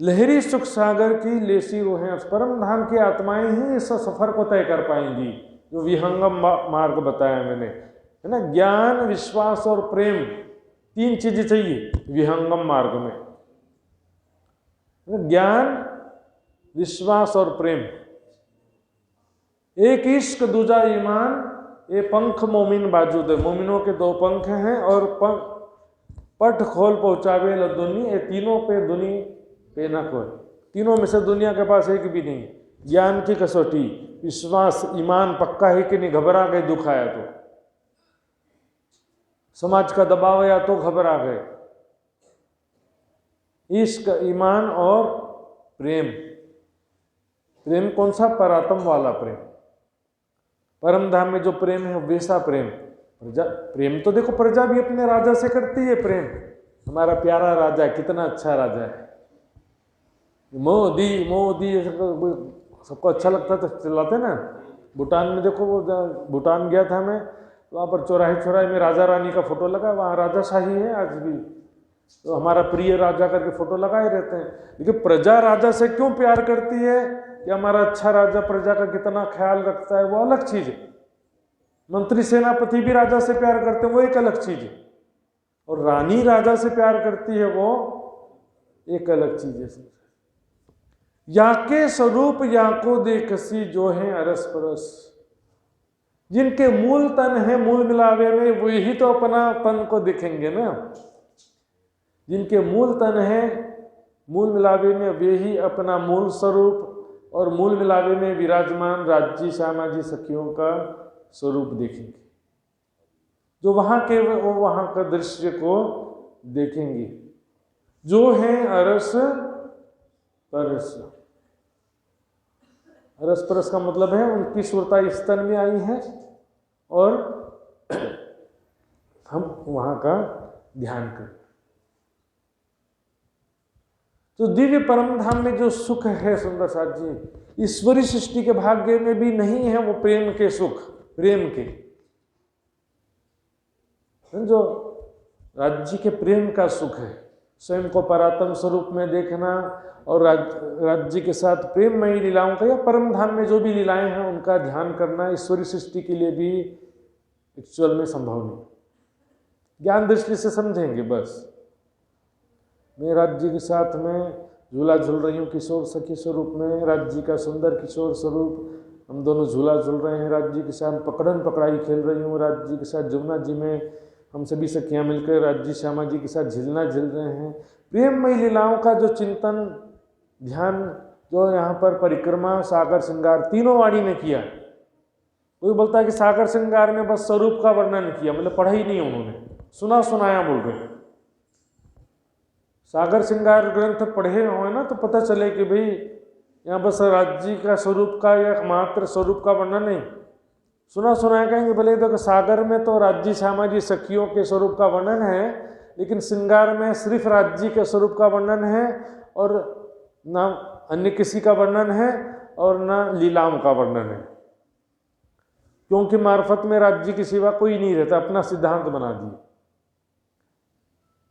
लहरी सुख सागर की लेसी वो है, परम धाम की आत्माएं ही इस सफर को तय कर पाएंगी, जो विहंगम मार्ग बताया मैंने, है ना। ज्ञान, विश्वास और प्रेम, तीन चीजें चाहिए विहंगम मार्ग में, ज्ञान, विश्वास और प्रेम। एक इश्क दूजा ईमान, ये पंख मोमिन बाजूद, मोमिनों के दो पंख हैं, और पट खोल पहुंचावे लदुनी, ये तीनों पे दुनी पे न कोई, तीनों में से दुनिया के पास एक भी नहीं। ज्ञान की कसौटी, विश्वास, ईमान पक्का है कि नहीं, घबरा गए दुख आया तो, समाज का दबाव आया तो घबरा गए। इश्क, ईमान और प्रेम। प्रेम कौन सा? परात्म वाला प्रेम। परम धाम में जो प्रेम है वैसा प्रेम। प्रजा प्रेम तो देखो, प्रजा भी अपने राजा से करती है प्रेम। हमारा प्यारा राजा है, कितना अच्छा राजा है, मोदी मोदी सबको अच्छा लगता तो चिल्लाते ना। भूटान में देखो, वो भूटान गया था मैं, वहाँ पर चौराहे चौराहे में राजा रानी का फोटो लगा, वहाँ राजाशाही है आज भी, तो हमारा प्रिय राजा करके फोटो लगाए रहते हैं। लेकिन प्रजा राजा से क्यों प्यार करती है कि हमारा अच्छा राजा प्रजा का कितना ख्याल रखता है, वो अलग चीज है। मंत्री सेनापति भी राजा से प्यार करते हैं, वो एक अलग चीज है। और रानी राजा से प्यार करती है, वो एक अलग चीज है। या के स्वरूप या को देखसी, जो है अरस परस, जिनके मूल तन है मूल मिलावे में, वो ही तो अपना तन को दिखेंगे ना। जिनके मूल तन है मूल मिलावे में, वे ही अपना मूल स्वरूप और मूल मिलावे में विराजमान राज्य श्यामाजी सखियों का स्वरूप देखेंगे। जो वहां के वो वहां का दृश्य को देखेंगे, जो है अरस परस। अरस परस का मतलब है उनकी सुरता इस तन में आई है और हम वहां का ध्यान करें। तो दिव्य परम धाम में जो सुख है सुंदर साथ जी, ईश्वरी सृष्टि के भाग्य में भी नहीं है वो प्रेम के सुख, प्रेम के जो राज्य के प्रेम का सुख है, स्वयं को परात्म स्वरूप में देखना और राज्य के साथ प्रेममयी लीलाओं का, या परम धाम में जो भी लीलाएं हैं उनका ध्यान करना ईश्वरी सृष्टि के लिए भी एक्चुअल में संभव नहीं। ज्ञान दृष्टि से समझेंगे बस, मैं राज्य के साथ में झूला झूल रही हूँ किशोर सखी स्वरूप में, राज्य का सुंदर किशोर स्वरूप, हम दोनों झूला झूल रहे हैं, राज्य के साथ पकड़न पकड़ाई खेल रही हूँ, राज्य के साथ जमुना जी में हम सभी सखियाँ मिलकर राज्य श्यामा जी के साथ झिलना झिल रहे हैं। प्रेममयी लीलाओं का जो चिंतन ध्यान, जो यहाँ पर परिक्रमा सागर श्रृंगार तीनों वाणी ने किया। कोई बोलता है कि सागर श्रृंगार में बस स्वरूप का वर्णन किया, मतलब पढ़ा ही नहीं उन्होंने, सुना सुनाया बोल रहे। सागर श्रृंगार ग्रंथ पढ़े हो ना तो पता चले कि भाई यहाँ बस राज्य का स्वरूप का या मात्र स्वरूप का वर्णन नहीं, सुना सुनाया कहेंगे। भले तो सागर में तो राज्य श्यामा जी सखियों के स्वरूप का वर्णन है, लेकिन श्रृंगार में सिर्फ राज्य के स्वरूप का वर्णन है और ना अन्य किसी का वर्णन है और ना लीलाओं का वर्णन है, क्योंकि मार्फत में राज्य के सिवा कोई नहीं रहता, अपना सिद्धांत बना दिए।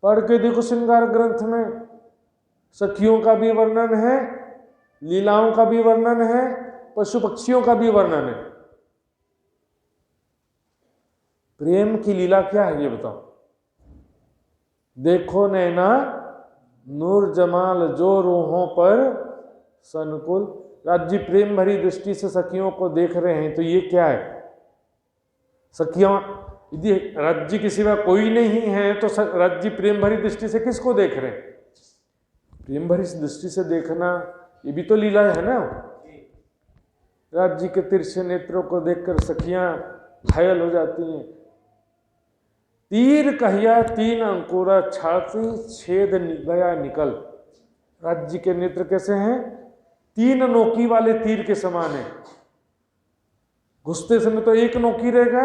पढ़ के देखो श्रृंगार ग्रंथ में सखियों का भी वर्णन है, लीलाओं का भी वर्णन है, पशु पक्षियों का भी वर्णन है। प्रेम की लीला क्या है ये बताओ। देखो नैना नूर जमाल जो रूहों पर सनकुल, राज्य प्रेम भरी दृष्टि से सखियों को देख रहे हैं, तो ये क्या है? सखियों, यदि राज्य के सिवा कोई नहीं है तो राज्य प्रेम भरी दृष्टि से किसको देख रहे हैं? प्रेम भरी दृष्टि से देखना ये भी तो लीला है ना। राज्य के तिरछे नेत्रों को देखकर सखियां घायल हो जाती हैं। तीर कहिया तीन अंकुरा छाती छेद गया निकल, राज्य के नेत्र कैसे हैं? 3 नोकी वाले तीर के समान है। घुसते समय तो एक नोकी रहेगा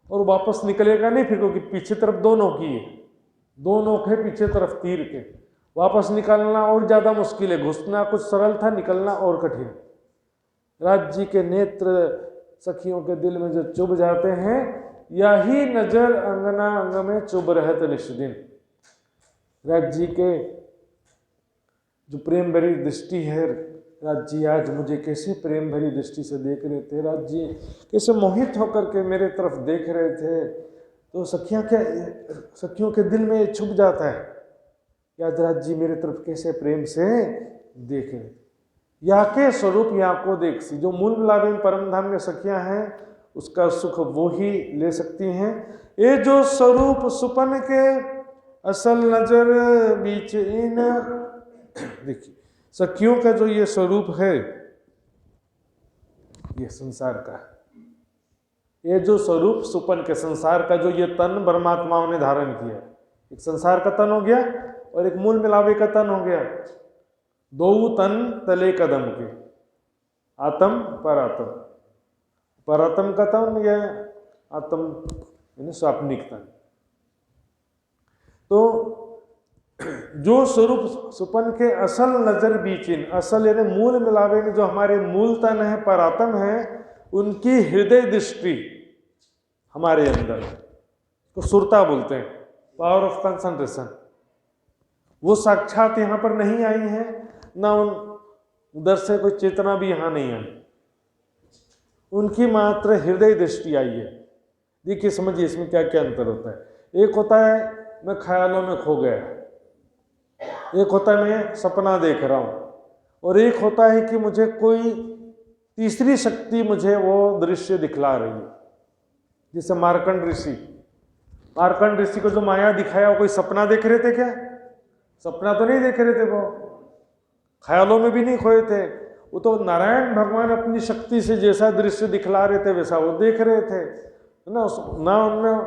और वापस निकलेगा नहीं फिर, क्योंकि पीछे तरफ 2 नोकी है, 2 नोक है पीछे तरफ तीर के। वापस निकालना और ज्यादा मुश्किल है, घुसना कुछ सरल था, निकलना और कठिन। राज्य के नेत्र सखियों के दिल में जो चुभ जाते हैं, यही नजर अंगना अंग में चुभ रहत निश दिन। राज्य के जो प्रेम भरी दृष्टि है, राज्य आज मुझे कैसे प्रेम भरी दृष्टि से देख रहे थे, राज्य कैसे मोहित होकर के मेरे तरफ देख रहे थे, तो सखियों के दिल में छुप जाता है कि आज राज्य मेरे तरफ कैसे प्रेम से देख रहे थे। या के स्वरूप या को देख सी, जो मूल मिलावे में परम धाम में सखियां हैं उसका सुख वो ही ले सकती हैं। ये जो स्वरूप सुपन के असल नजर बीच इन, देखिए सखियों का जो ये स्वरूप है ये संसार का, ये जो स्वरूप सुपन के संसार का, जो ये तन परमात्माओं ने धारण किया, एक संसार का तन हो गया और एक मूल मिलावे का तन हो गया। 2 तन तले कदम के, आत्म परात्म, परात्म का तन या आत्म यानी स्वाप्निक तन। तो जो स्वरूप सुपन के असल नजर बीचिन, असल यानी मूल मिलावे में जो हमारे मूल तन है, परात्म है, उनकी हृदय दृष्टि हमारे अंदर तो सुरता बोलते हैं, पावर ऑफ कंसंट्रेशन, वो साक्षात यहाँ पर नहीं आई है, ना उधर से कोई चेतना भी यहाँ नहीं आई, उनकी मात्र हृदय दृष्टि आई है। देखिए समझिए इसमें क्या क्या अंतर होता है। एक होता है मैं ख्यालों में खो गया, एक होता है मैं सपना देख रहा हूँ, और एक होता है कि मुझे कोई तीसरी शक्ति मुझे वो दृश्य दिखला रही है। जैसे मार्कंड ऋषि को जो माया दिखाया, वो कोई सपना देख रहे थे क्या? सपना तो नहीं देख रहे थे, वो ख्यालों में भी नहीं खोए थे, वो तो नारायण भगवान अपनी शक्ति से जैसा दृश्य दिखला रहे थे वैसा वो देख रहे थे ना उनमें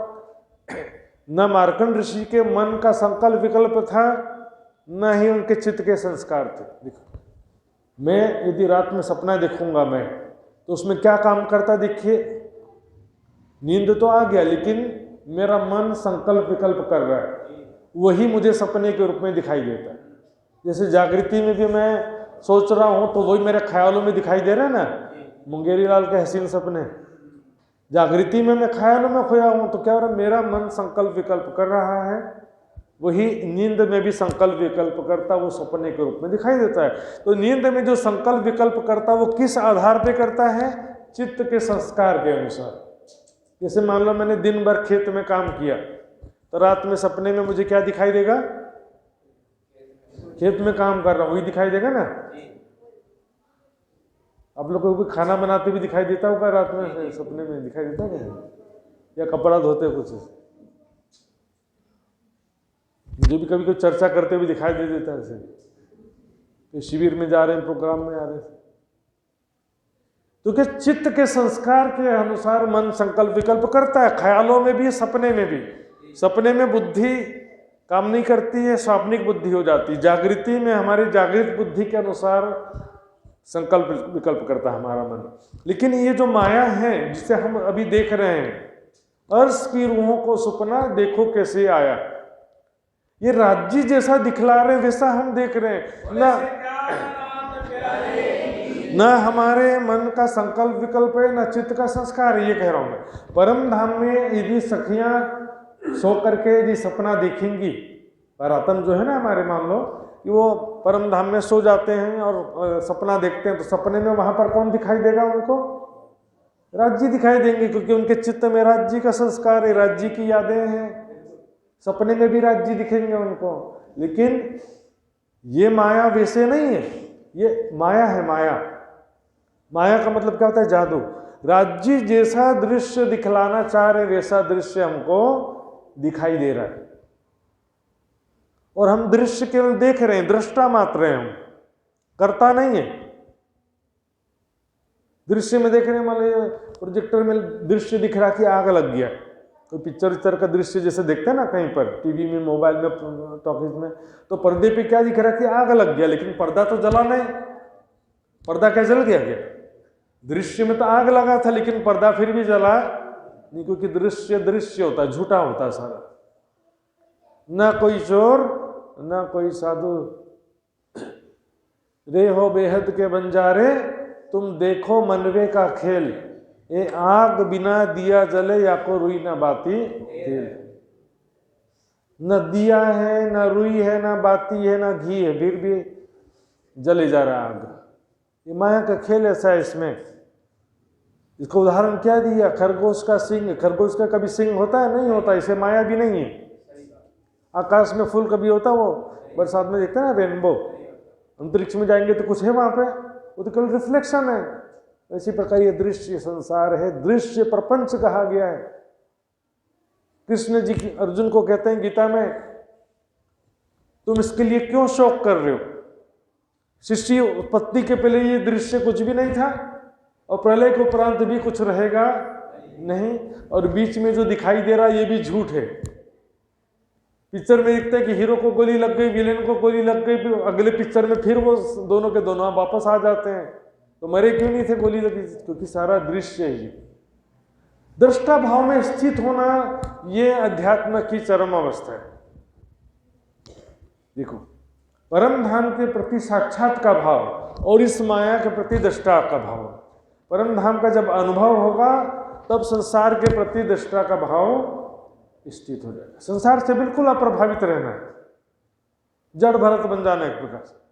न मार्कंड ऋषि के मन का संकल्प विकल्प था, न ही उनके चित्त के संस्कार थे। देखो मैं यदि रात में सपना देखूंगा मैं, तो उसमें क्या काम करता देखिए, नींद तो आ गया लेकिन मेरा मन संकल्प विकल्प कर रहा है, वही मुझे सपने के रूप में दिखाई देता है। जैसे जागृति में भी मैं सोच रहा हूँ तो वही मेरे ख्यालों में दिखाई दे रहा है ना, मुंगेरी लाल के हसीन सपने। जागृति में मैं ख्यालों में खोया हूँ तो क्या हो रहा है, मेरा मन संकल्प विकल्प कर रहा है, वही नींद में भी संकल्प विकल्प करता वो सपने के रूप में दिखाई देता है। तो नींद में जो संकल्प विकल्प करता वो किस आधार पे करता है? चित्त के संस्कार के अनुसार। जैसे मान लो मैंने दिन भर खेत में काम किया, तो रात में सपने में मुझे क्या दिखाई देगा? खेत में काम कर रहा हूँ, वही दिखाई देगा ना। आप लोगों को खाना बनाते भी दिखाई देता होगा रात में, सपने में दिखाई देता है, या कपड़ा धोते कुछ, मुझे भी कभी कोई चर्चा करते हुए दिखाई दे देता है ऐसे, तो शिविर में जा रहे हैं, प्रोग्राम में आ रहे हैं। तो क्या चित्त के संस्कार के अनुसार मन संकल्प विकल्प करता है, ख्यालों में भी सपने में भी। सपने में बुद्धि काम नहीं करती है, स्वाप्निक बुद्धि हो जाती है। जागृति में हमारी जागृत बुद्धि के अनुसार संकल्प विकल्प करता है हमारा मन। लेकिन ये जो माया है जिसे हम अभी देख रहे हैं, अर्श की रूहों को सपना देखो कैसे आया, ये राज्य जैसा दिखला रहे वैसा हम देख रहे हैं ना हमारे मन का संकल्प विकल्प है, ना चित्त का संस्कार है। ये कह रहा हूं मैं, परम धाम में यदि सखियां सो करके यदि सपना देखेंगी, परात्म जो है ना हमारे, मान लो कि वो परम धाम में सो जाते हैं और सपना देखते हैं, तो सपने में वहां पर कौन दिखाई देगा उनको? राज्य दिखाई देंगे, क्योंकि उनके चित्त में राज्य का संस्कार है, राज्य की यादें हैं, सपने में भी राज्य दिखेंगे उनको। लेकिन ये माया वैसे नहीं है, ये माया है। माया का मतलब क्या होता है? जादू। राज्य जैसा दृश्य दिखलाना चाह रहे वैसा दृश्य हमको दिखाई दे रहा है, और हम दृश्य केवल देख रहे हैं, दृष्टा मात्र हैं, हम करता नहीं है। दृश्य में देख रहे हैं, मान लीजिए प्रोजेक्टर में दृश्य दिख रहा कि आग लग गया, तो पिक्चर का दृश्य जैसे देखते हैं ना कहीं पर टीवी में, मोबाइल में, टॉकीज में, तो पर्दे पे क्या दिख रहा है कि आग लग गया, लेकिन पर्दा तो जला नहीं। पर्दा क्या जल गया क्या? दृश्य में तो आग लगा था लेकिन पर्दा फिर भी जला नहीं, क्योंकि दृश्य होता है, झूठा होता है सारा। ना कोई चोर ना कोई साधु, रे हो बेहद के बंजारे तुम देखो मनवे का खेल, ये आग बिना दिया जले या को रुई ना बाती तेल। न दिया है न रुई है न बाती है न घी है, फिर भी जले जा रहा आग। ये माया का खेल ऐसा है। इसमें इसको उदाहरण क्या दिया? खरगोश का सिंह। खरगोश का कभी सिंह होता है? नहीं होता। इसे माया भी नहीं है। आकाश में फूल कभी होता? वो बरसात में देखते हैं ना रेनबो। अंतरिक्ष में जाएंगे तो कुछ है वहां पे? वो तो केवल रिफ्लेक्शन है। इसी प्रकार ये दृश्य संसार है, दृश्य प्रपंच कहा गया है। कृष्ण जी अर्जुन को कहते हैं गीता में, तुम इसके लिए क्यों शोक कर रहे हो? सृष्टि उत्पत्ति के पहले ये दृश्य कुछ भी नहीं था और प्रलय के उपरांत भी कुछ रहेगा नहीं, और बीच में जो दिखाई दे रहा है ये भी झूठ है। पिक्चर में देखते हैं कि हीरो को गोली लग गई, विलेन को गोली लग गई, फिर अगले पिक्चर में फिर वो दोनों के दोनों वापस आ जाते हैं। तो मरे क्यों नहीं थे गोली लगी? क्योंकि सारा दृश्य ही दृष्टा भाव में स्थित होना, ये अध्यात्म की चरम अवस्था है। देखो, परम धाम के प्रति साक्षात का भाव और इस माया के प्रति दृष्टा का भाव। परम धाम का जब अनुभव होगा तब संसार के प्रति दृष्टा का भाव स्थित हो जाएगा। संसार से बिल्कुल अप्रभावित रहना है, जड़ भरत बन जाना एक प्रकार से।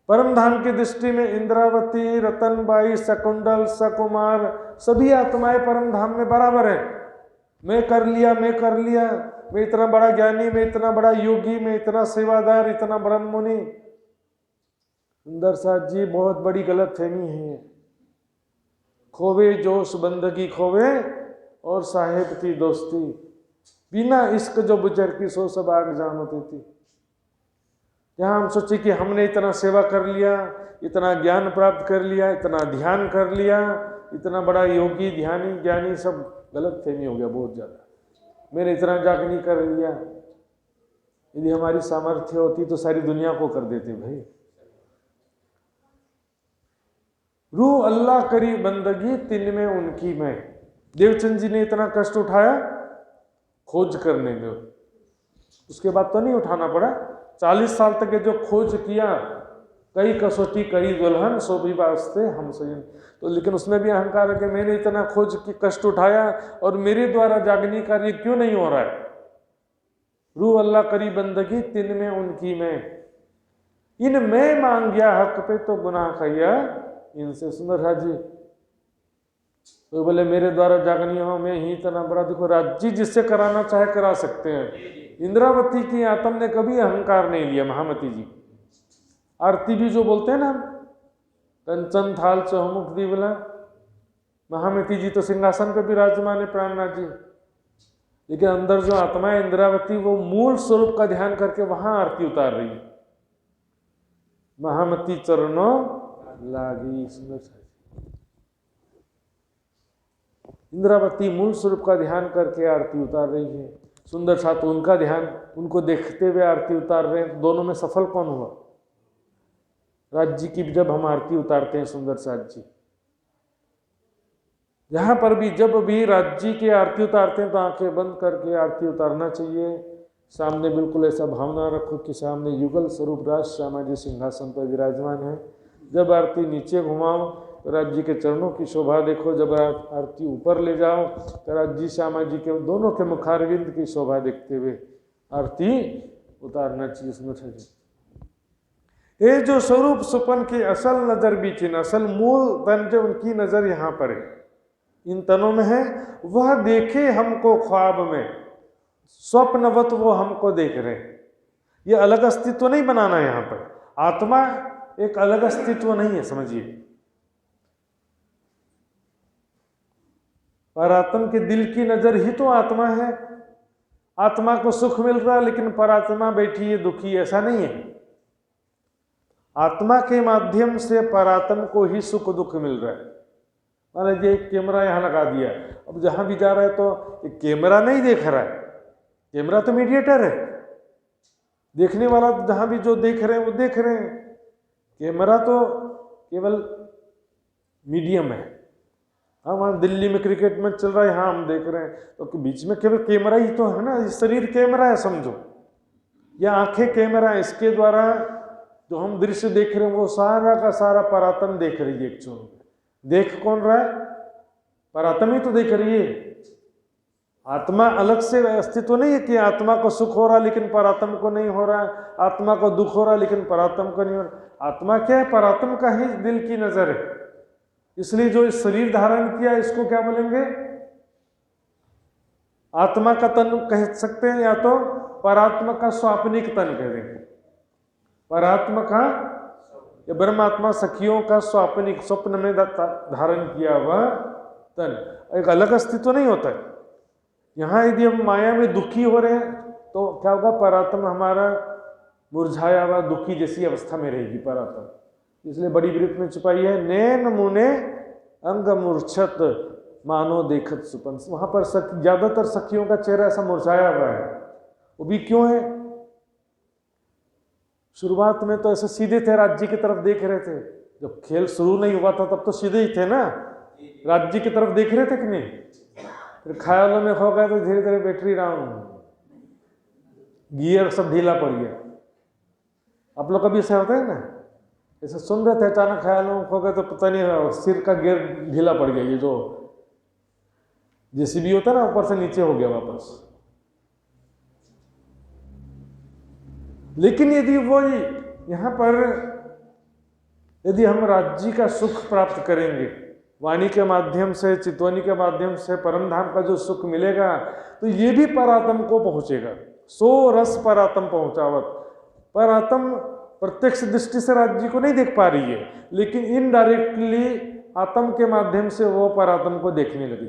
परम धाम की दृष्टि में इंद्रावती, रतनबाई, शकुंडल, सकुमार सभी आत्माएं परम धाम में बराबर है। मैं कर लिया, मैं इतना बड़ा ज्ञानी, मैं इतना बड़ा योगी, मैं इतना सेवादार, इतना ब्रह्म मुनि। सुंदर साथ जी, बहुत बड़ी गलतफहमी है। खोवे जोश बंदगी खोवे और साहेब की दोस्ती, बिना इश्क जो बुजर की सो सब आग जान होती थी। यहाँ हम सोचे कि हमने इतना सेवा कर लिया, इतना ज्ञान प्राप्त कर लिया, इतना ध्यान कर लिया, इतना बड़ा योगी, ध्यानी, ज्ञानी, सब गलत फहमी हो गया बहुत ज्यादा। मैंने इतना जागनी कर लिया। यदि हमारी सामर्थ्य होती तो सारी दुनिया को कर देते भाई। रू अल्लाह करी बंदगी तिन में उनकी मैं। देवचंद जी ने इतना कष्ट उठाया खोज करने में, उसके बाद तो नहीं उठाना पड़ा। 40 साल तक जो खोज किया, कई कसौटी कई दुल्हन सो भी वास्ते हम सही, तो लेकिन उसमें भी अहंकार है कि मैंने इतना खोज की कष्ट उठाया और मेरे द्वारा जागनी कार्य क्यों नहीं हो रहा है। रू अल्लाह करी बंदगी तिन में उनकी मैं, इन मैं मांग गया हक पे तो गुनाह किया इनसे। सुंदर राज जी तो बोले मेरे द्वारा जागनी हो, मैं ही इतना बड़ा। देखो राज्य जिससे कराना चाहे करा सकते हैं। इंद्रावती की आत्म ने कभी अहंकार नहीं लिया। महामती जी आरती भी जो बोलते हैं ना, कंचन थाल चौमुख दीवला, महामती जी तो सिंहासन पे विराजमान है प्राणनाथ जी, लेकिन अंदर जो आत्मा है इंद्रावती, वो मूल स्वरूप का ध्यान करके वहां आरती उतार रही है। महामती चरणों लागी। सुंदर इंद्रावती मूल स्वरूप का ध्यान करके आरती उतार रही है। सुंदर साथ उनका ध्यान, उनको देखते हुए आरती उतार रहे हैं। दोनों में सफल कौन हुआ? राज्य की जब हम आरती उतारते हैं सुंदर साथ जी, यहां पर भी जब भी राज्य की आरती उतारते हैं तो आंखें बंद करके आरती उतारना चाहिए। सामने बिल्कुल ऐसा भावना रखो कि सामने युगल स्वरूप राज श्यामा जी सिंहासन पर विराजमान है। जब आरती नीचे घुमाओ तो राज्य के चरणों की शोभा देखो। जब आरती ऊपर ले जाओ तो राज्य श्यामा जी के दोनों के मुखारविंद की शोभा देखते हुए आरती उतारना चाहिए। सुंदर जी, ये जो स्वरूप सुपन की असल नजर भी चिन्ह, असल मूल तन जो उनकी नजर यहाँ पर है, इन तनों में है। वह देखे हमको ख्वाब में, स्वप्नवत वो हमको देख रहे हैं। ये अलग अस्तित्व नहीं बनाना है। यहाँ पर आत्मा एक अलग अस्तित्व नहीं है, समझिए। परात्मा के दिल की नजर ही तो आत्मा है। आत्मा को सुख मिल रहा है लेकिन परात्मा बैठी है दुखी, ऐसा नहीं है। आत्मा के माध्यम से परात्मा को ही सुख दुख मिल रहा है। मान लीजिए एक कैमरा यहाँ लगा दिया, अब जहाँ भी जा रहा है तो एक कैमरा नहीं देख रहा है, कैमरा तो मीडिएटर है, देखने वाला तो जहाँ भी जो देख रहे हैं वो देख रहे हैं, कैमरा तो केवल मीडियम है। हाँ, वहाँ दिल्ली में क्रिकेट मैच चल रहा है, यहाँ हम देख रहे हैं, तो बीच में केवल कैमरा ही तो है ना, शरीर कैमरा है समझो, या आंखें कैमरा है, इसके द्वारा जो हम दृश्य देख रहे हैं वो सारा का सारा परात्म देख रही है। एक्चुअली देख कौन रहा है? परात्म ही तो देख रही है। आत्मा अलग से अस्तित्व नहीं है कि आत्मा को सुख हो रहा लेकिन परात्म को नहीं हो रहा है, आत्मा को दुख हो रहा लेकिन परात्म को नहीं हो रहा। आत्मा क्या है? परात्म का ही दिल की नजर है। इसलिए जो इस शरीर धारण किया इसको क्या बोलेंगे? आत्मा का तन कह सकते हैं, या तो परात्मा का स्वाप्निक तन कह देंगे। परात्मा का या ब्रह्मात्मा सखियों का स्वाप्निक, स्वप्न में धारण किया हुआ तन, एक अलग अस्तित्व नहीं होता है। यहाँ यदि हम माया में दुखी हो रहे हैं तो क्या होगा? परात्मा हमारा मुरझाया हुआ दुखी जैसी अवस्था में रहेगी परात्मा। इसलिए बड़ी वृत्त में छुपाई है, नैन मुने अंग मूर्छत मानो देखत सुपन। वहां पर ज्यादातर सखियों का चेहरा ऐसा मुरझाया हुआ है। वो भी क्यों है? शुरुआत में तो ऐसे सीधे थे, राज्य की तरफ देख रहे थे। जब खेल शुरू नहीं हुआ था तब तो सीधे ही थे ना, राज्य की तरफ देख रहे थे कि नहीं? फिर ख्यालों में खो गए तो धीरे धीरे बैटरी डाउन, गियर सब ढीला पड़ गया। आप लोग कभी ऐसा होता है ना, ऐसे सुन रहे थे अचानक ख्यालों में खो गए तो पता नहीं सिर का गियर ढीला पड़ गया। ये जो जेसीबी होता है ना, ऊपर से नीचे हो गया वापस। लेकिन यदि वो यहाँ पर यदि हम राज्य का सुख प्राप्त करेंगे, वाणी के माध्यम से, चितवनी के माध्यम से परम धाम का जो सुख मिलेगा, तो ये भी परात्म को पहुंचेगा। सो रस परात्म पहुंचावत। परात्म प्रत्यक्ष दृष्टि से राज्य को नहीं देख पा रही है, लेकिन इनडायरेक्टली आत्म के माध्यम से वो परात्म को देखने लगी।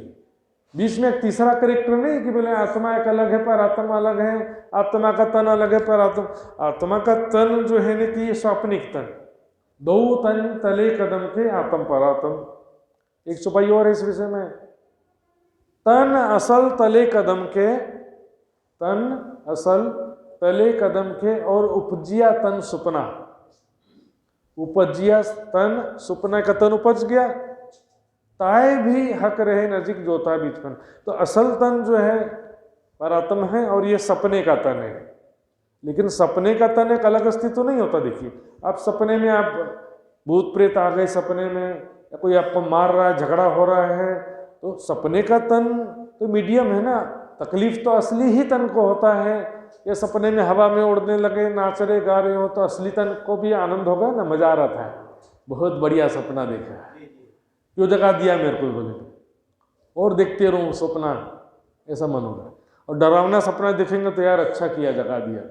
बीच में एक तीसरा करेक्टर नहीं कि बोले आत्मा एक अलग है, परात्मा अलग है, आत्मा का तन अलग है, परात्मा। आत्मा का तन जो है ना कि ये स्वाप्निक तन, दो तन तले कदम के आत्म परात्म। एक चौपाई और है इस विषय में, तन असल तले कदम के, तन असल तले कदम के और उपजिया तन सुपना। उपजिया तन सुपना का तन उपज गया, ताए भी हक रहे नजीक जोता बीचपन। तो असल तन जो है परात्म है और ये सपने का तन है। लेकिन सपने का तन एक अलग अस्तित्व नहीं होता। देखिए, आप सपने में आप भूत प्रेत आ गए सपने में, या कोई आपको मार रहा है, झगड़ा हो रहा है, तो सपने का तन तो मीडियम है ना। तकलीफ तो असली ही तन को होता है। ये सपने में हवा में उड़ने लगे, नाच रहे गा रहे हो, तो असली तन को भी आनंद होगा ना, मजा आ रहा था, बहुत बढ़िया सपना देखा, क्यों जगा दिया मेरे को, बोले और देखते रहूं सपना, ऐसा मन होगा। और डरावना सपना देखेंगे तो यार अच्छा किया जगा दिया।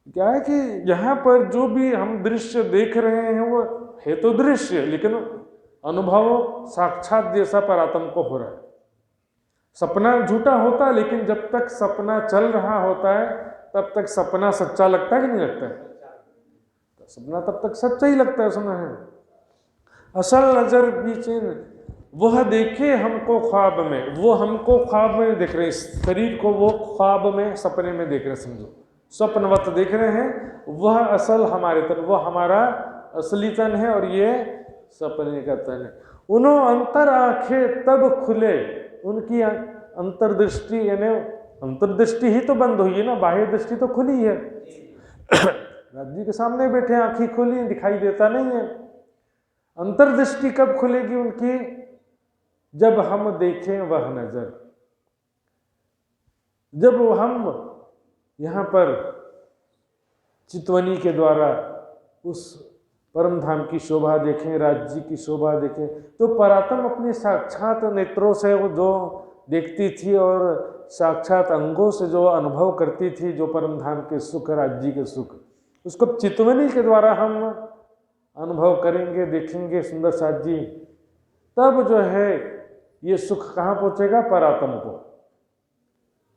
क्या है कि यहाँ पर जो भी हम दृश्य देख रहे हैं वो है तो दृश्य, लेकिन अनुभव साक्षात जैसा परात्म को हो रहा है। सपना झूठा होता है, लेकिन जब तक सपना चल रहा होता है तब तक सपना सच्चा लगता है कि नहीं लगता है? तो सपना तब तक सच्चा ही लगता है। सुना है, असल नजर बीचे वह देखे हमको ख्वाब में, वो हमको ख्वाब में देख रहे हैं, शरीर को वो ख्वाब में सपने में देख रहे हैं, समझो स्वप्नवत देख रहे हैं। वह असल हमारे तन, वो हमारा असली तन है और ये सपने का तन है। उन्हों अंतर आंखें तब खुले, उनकी अंतर्दृष्टि, यानी अंतर्दृष्टि ही तो बंद हुई है ना, बाह्य दृष्टि तो खुली है। राज्य के सामने बैठे, आंखें खुली, दिखाई देता नहीं है। अंतर्दृष्टि कब खुलेगी उनकी? जब हम देखें वह नजर, जब हम यहाँ पर चितवनी के द्वारा उस परम धाम की शोभा देखें, राज्य की शोभा देखें, तो परात्म अपने साक्षात नेत्रों से वो जो देखती थी और साक्षात अंगों से जो अनुभव करती थी, जो परम धाम के सुख, राज्य के सुख, उसको चितवनी के द्वारा हम अनुभव करेंगे, देखेंगे सुंदर साथ जी। तब जो है ये सुख कहाँ पहुँचेगा? परात्म को।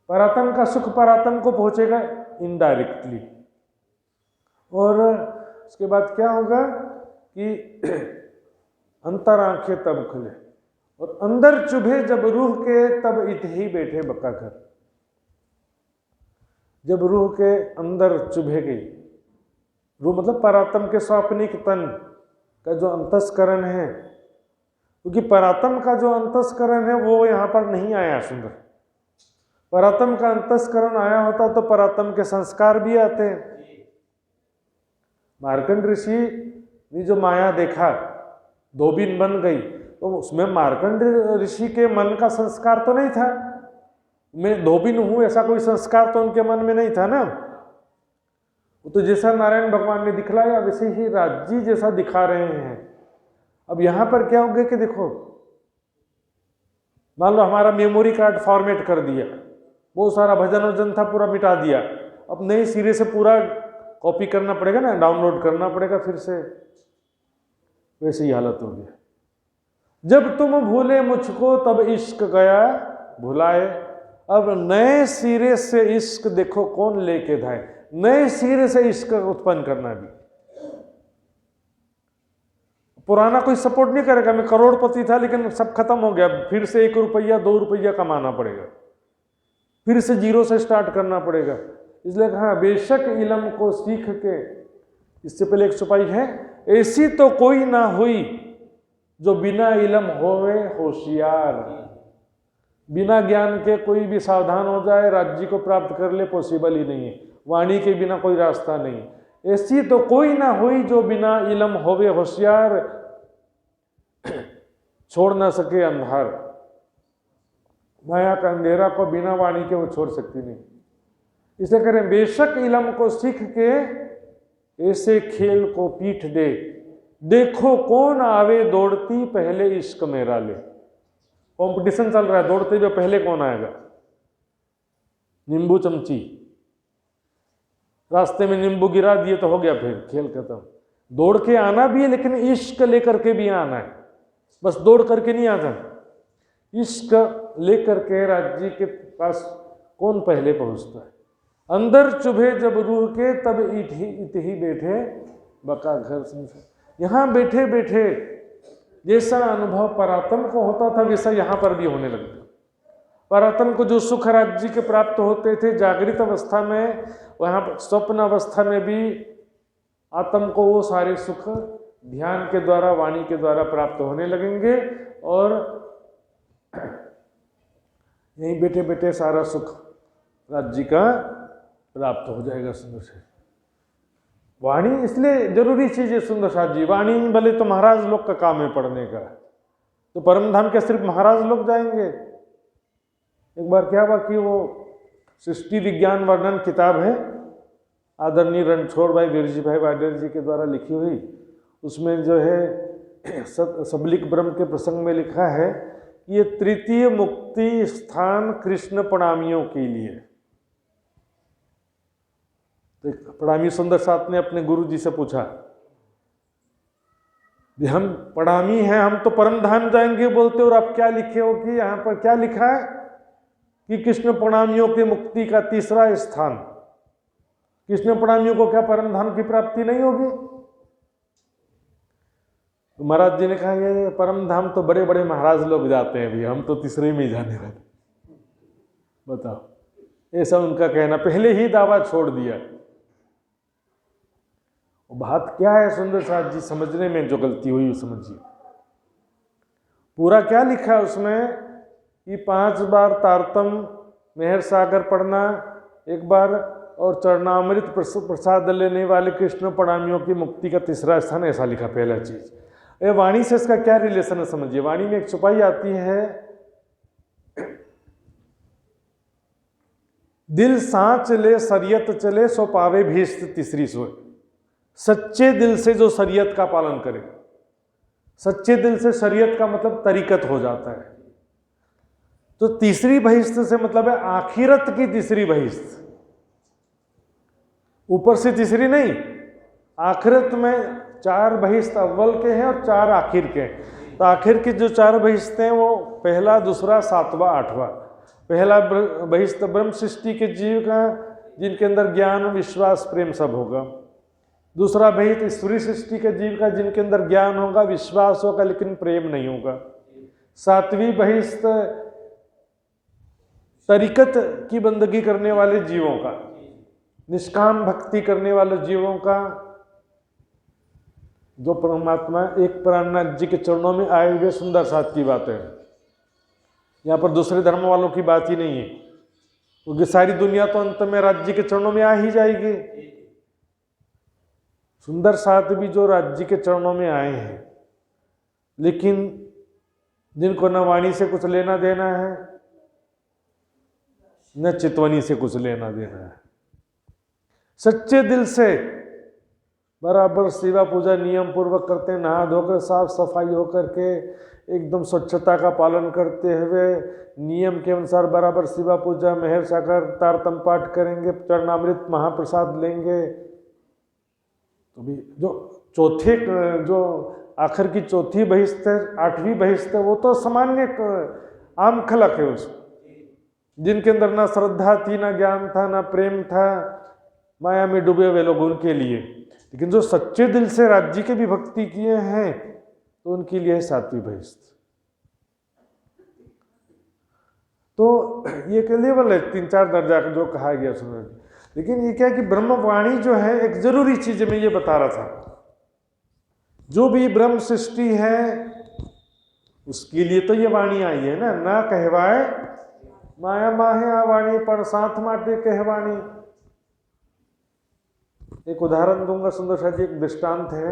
परात्म का सुख परात्म को पहुँचेगा इनडायरेक्टली। और उसके बाद क्या होगा कि अंतर आंखें तब खुले, और अंदर चुभे जब रूह के, तब इत ही बैठे बका घर। जब रूह के अंदर चुभे गई, रूह मतलब परात्म के स्वाप्निक तन का जो अंतस्करण है, क्योंकि परात्म का जो अंतस्करण है वो यहाँ पर नहीं आया सुंदर। परात्म का अंतस्करण आया होता तो परात्म के संस्कार भी आते हैं। मार्कंड ऋषि ने जो माया देखा, धोबिन बन गई, तो उसमें मार्कंड ऋषि के मन का संस्कार तो नहीं था। मैं धोबिन हूं ऐसा कोई संस्कार तो उनके मन में नहीं था ना। वो तो जैसा नारायण भगवान ने दिखलाया वैसे ही राजी जैसा दिखा रहे हैं। अब यहां पर क्या हो गया कि देखो, मान लो हमारा मेमोरी कार्ड फॉर्मेट कर दिया, बहुत सारा भजन वजन था पूरा मिटा दिया, अब नए सिरे से पूरा कॉपी करना पड़ेगा ना, डाउनलोड करना पड़ेगा फिर से। वैसे ही हालत हो गया। जब तुम भूले मुझको तब इश्क गया भुलाए। अब नए सिरे से इश्क देखो कौन लेके धाए, नए सिरे से इश्क उत्पन्न करना भी। पुराना कोई सपोर्ट नहीं करेगा। मैं करोड़पति था लेकिन सब खत्म हो गया, फिर से 1 रुपया 2 रुपया कमाना पड़ेगा, फिर से जीरो से स्टार्ट करना पड़ेगा। इसलिए कहा बेशक इलम को सीख के, इससे पहले एक चौपाई है, ऐसी तो कोई ना हुई जो बिना इलम होवे होशियार। बिना ज्ञान के कोई भी सावधान हो जाए, राज्य को प्राप्त कर ले, पॉसिबल ही नहीं है। वाणी के बिना कोई रास्ता नहीं। ऐसी तो कोई ना हुई जो बिना इलम होवे होशियार, छोड़ ना सके अंधार। माया का अंधेरा को बिना वाणी के वो छोड़ सकती नहीं। इसे करें बेशक इलम को सीख के ऐसे खेल को पीठ दे, देखो कौन आवे दौड़ती पहले इश्क मेरा ले। कंपटीशन चल रहा है, दौड़ते हुए पहले कौन आएगा। नींबू चमची, रास्ते में नींबू गिरा दिए तो हो गया, फिर खेल खत्म। दौड़ के आना भी है लेकिन इश्क लेकर के भी आना है, बस दौड़ करके नहीं आता। इश्क लेकर के राज्य के पास कौन पहले पहुंचता है। अंदर चुभे जब रूह के तब इत ही बैठे बका घर संसार। यहां बैठे बैठे जैसा अनुभव परात्म को होता था वैसा यहां पर भी होने लगता। परात्म को जो सुख राज्य के प्राप्त होते थे जागृत अवस्था में, वहां पर स्वप्न अवस्था में भी आत्म को वो सारे सुख ध्यान के द्वारा, वाणी के द्वारा प्राप्त होने लगेंगे, और यहीं बैठे बैठे सारा सुख राज्य का प्राप्त हो जाएगा सुंदर से। वाणी इसलिए जरूरी चीज है सुंदर साथ जी। वाणी भले तो महाराज लोग का काम है पढ़ने का, तो परम धाम के सिर्फ महाराज लोग जाएंगे। एक बार क्या हुआ कि वो सृष्टि विज्ञान वर्णन किताब है, आदरणीय रणछोड़ भाई वीरजी भाई वाडेर जी के द्वारा लिखी हुई, उसमें जो है सबलिक ब्रह्म के प्रसंग में लिखा है कि ये तृतीय मुक्ति स्थान कृष्ण प्रणामियों के लिए। तो प्रणामी सुंदर साथ ने अपने गुरु जी से पूछा, हम प्रणामी हैं, हम तो परम धाम जाएंगे बोलते, और आप क्या लिखे हो कि यहाँ पर क्या लिखा है कि कृष्ण प्रणामियों की मुक्ति का तीसरा स्थान। कृष्ण प्रणामियों को क्या परम धाम की प्राप्ति नहीं होगी? तो महाराज जी ने कहा ये परम धाम तो बड़े बड़े महाराज लोग जाते हैं भी, हम तो तीसरे में ही जाने वाले। बताओ, ऐसा उनका कहना, पहले ही दावा छोड़ दिया। बात क्या है सुंदर साथ जी, समझने में जो गलती हुई समझिए। पूरा क्या लिखा है उसमें कि 5 बार तारतम मेहर सागर पढ़ना, एक बार और चरणामृत प्रसाद लेने वाले कृष्ण प्रणामियों की मुक्ति का तीसरा स्थान, ऐसा लिखा पहला चीज। ये वाणी से इसका क्या रिलेशन है समझिए। वाणी में एक चौपाई आती है, दिल सांच ले शरीयत चले सो पावे भीष्ट तीसरी सोए। सच्चे दिल से जो शरीयत का पालन करे, सच्चे दिल से शरीयत का मतलब तरीकत हो जाता है। तो तीसरी बहिश्त से मतलब है आखिरत की तीसरी बहिश्त, ऊपर से तीसरी नहीं। आखिरत में 4 बहिश्त अव्वल के हैं और 4 आखिर के हैं। तो आखिर की जो 4 बहिश्त हैं वो पहला, दूसरा, 7वां, 8वां। पहला बहिश्त ब्रह्म सृष्टि के जीव का, जिनके अंदर ज्ञान, विश्वास, प्रेम सब होगा। दूसरा बहिष्ठ ईश्वरी सृष्टि के जीव का, जिनके अंदर ज्ञान होगा, विश्वास होगा, लेकिन प्रेम नहीं होगा। सातवीं बहिष्ठ तरीकत की बंदगी करने वाले जीवों का, निष्काम भक्ति करने वाले जीवों का, जो परमात्मा एक प्राणनाथ जी के चरणों में आए हुए सुंदर साथ की बात है। यहाँ पर दूसरे धर्म वालों की बात ही नहीं है, क्योंकि सारी दुनिया तो अंत में राज्य के चरणों में आ ही जाएगी। सुंदर साथ भी जो राज्य के चरणों में आए हैं, लेकिन जिनको न वाणी से कुछ लेना देना है, न चितवनी से कुछ लेना देना है, सच्चे दिल से बराबर सेवा पूजा नियम पूर्वक करते हैं, नहा धोकर साफ सफाई होकर के एकदम स्वच्छता का पालन करते हुए नियम के अनुसार बराबर सेवा पूजा मेहर साकर तारतम पाठ करेंगे, चरणामृत महाप्रसाद लेंगे, तो भी जो चौथे जो आखिर की चौथी बहिष्ठ है, आठवीं बहिष्ठ है, वो तो सामान्य आम खलक है उसको, जिनके अंदर ना श्रद्धा थी, ना ज्ञान था, ना प्रेम था, माया में डूबे हुए लोग उनके लिए। लेकिन जो सच्चे दिल से राज्य के भी भक्ति किए हैं तो उनके लिए है सातवीं बहिष्ठ। तो ये एक लेवल है, 3-4 दर्जा का जो कहा गया सुना। लेकिन ये क्या है कि ब्रह्मवाणी जो है एक जरूरी चीज मैं ये बता रहा था, जो भी ब्रह्म सृष्टि है उसके लिए तो ये वाणी आई है ना, ना कहवाए माया माहे आवाणी पर साथ माटे कहवाणी। एक उदाहरण दूंगा सुंदर सा जी, एक दृष्टांत है।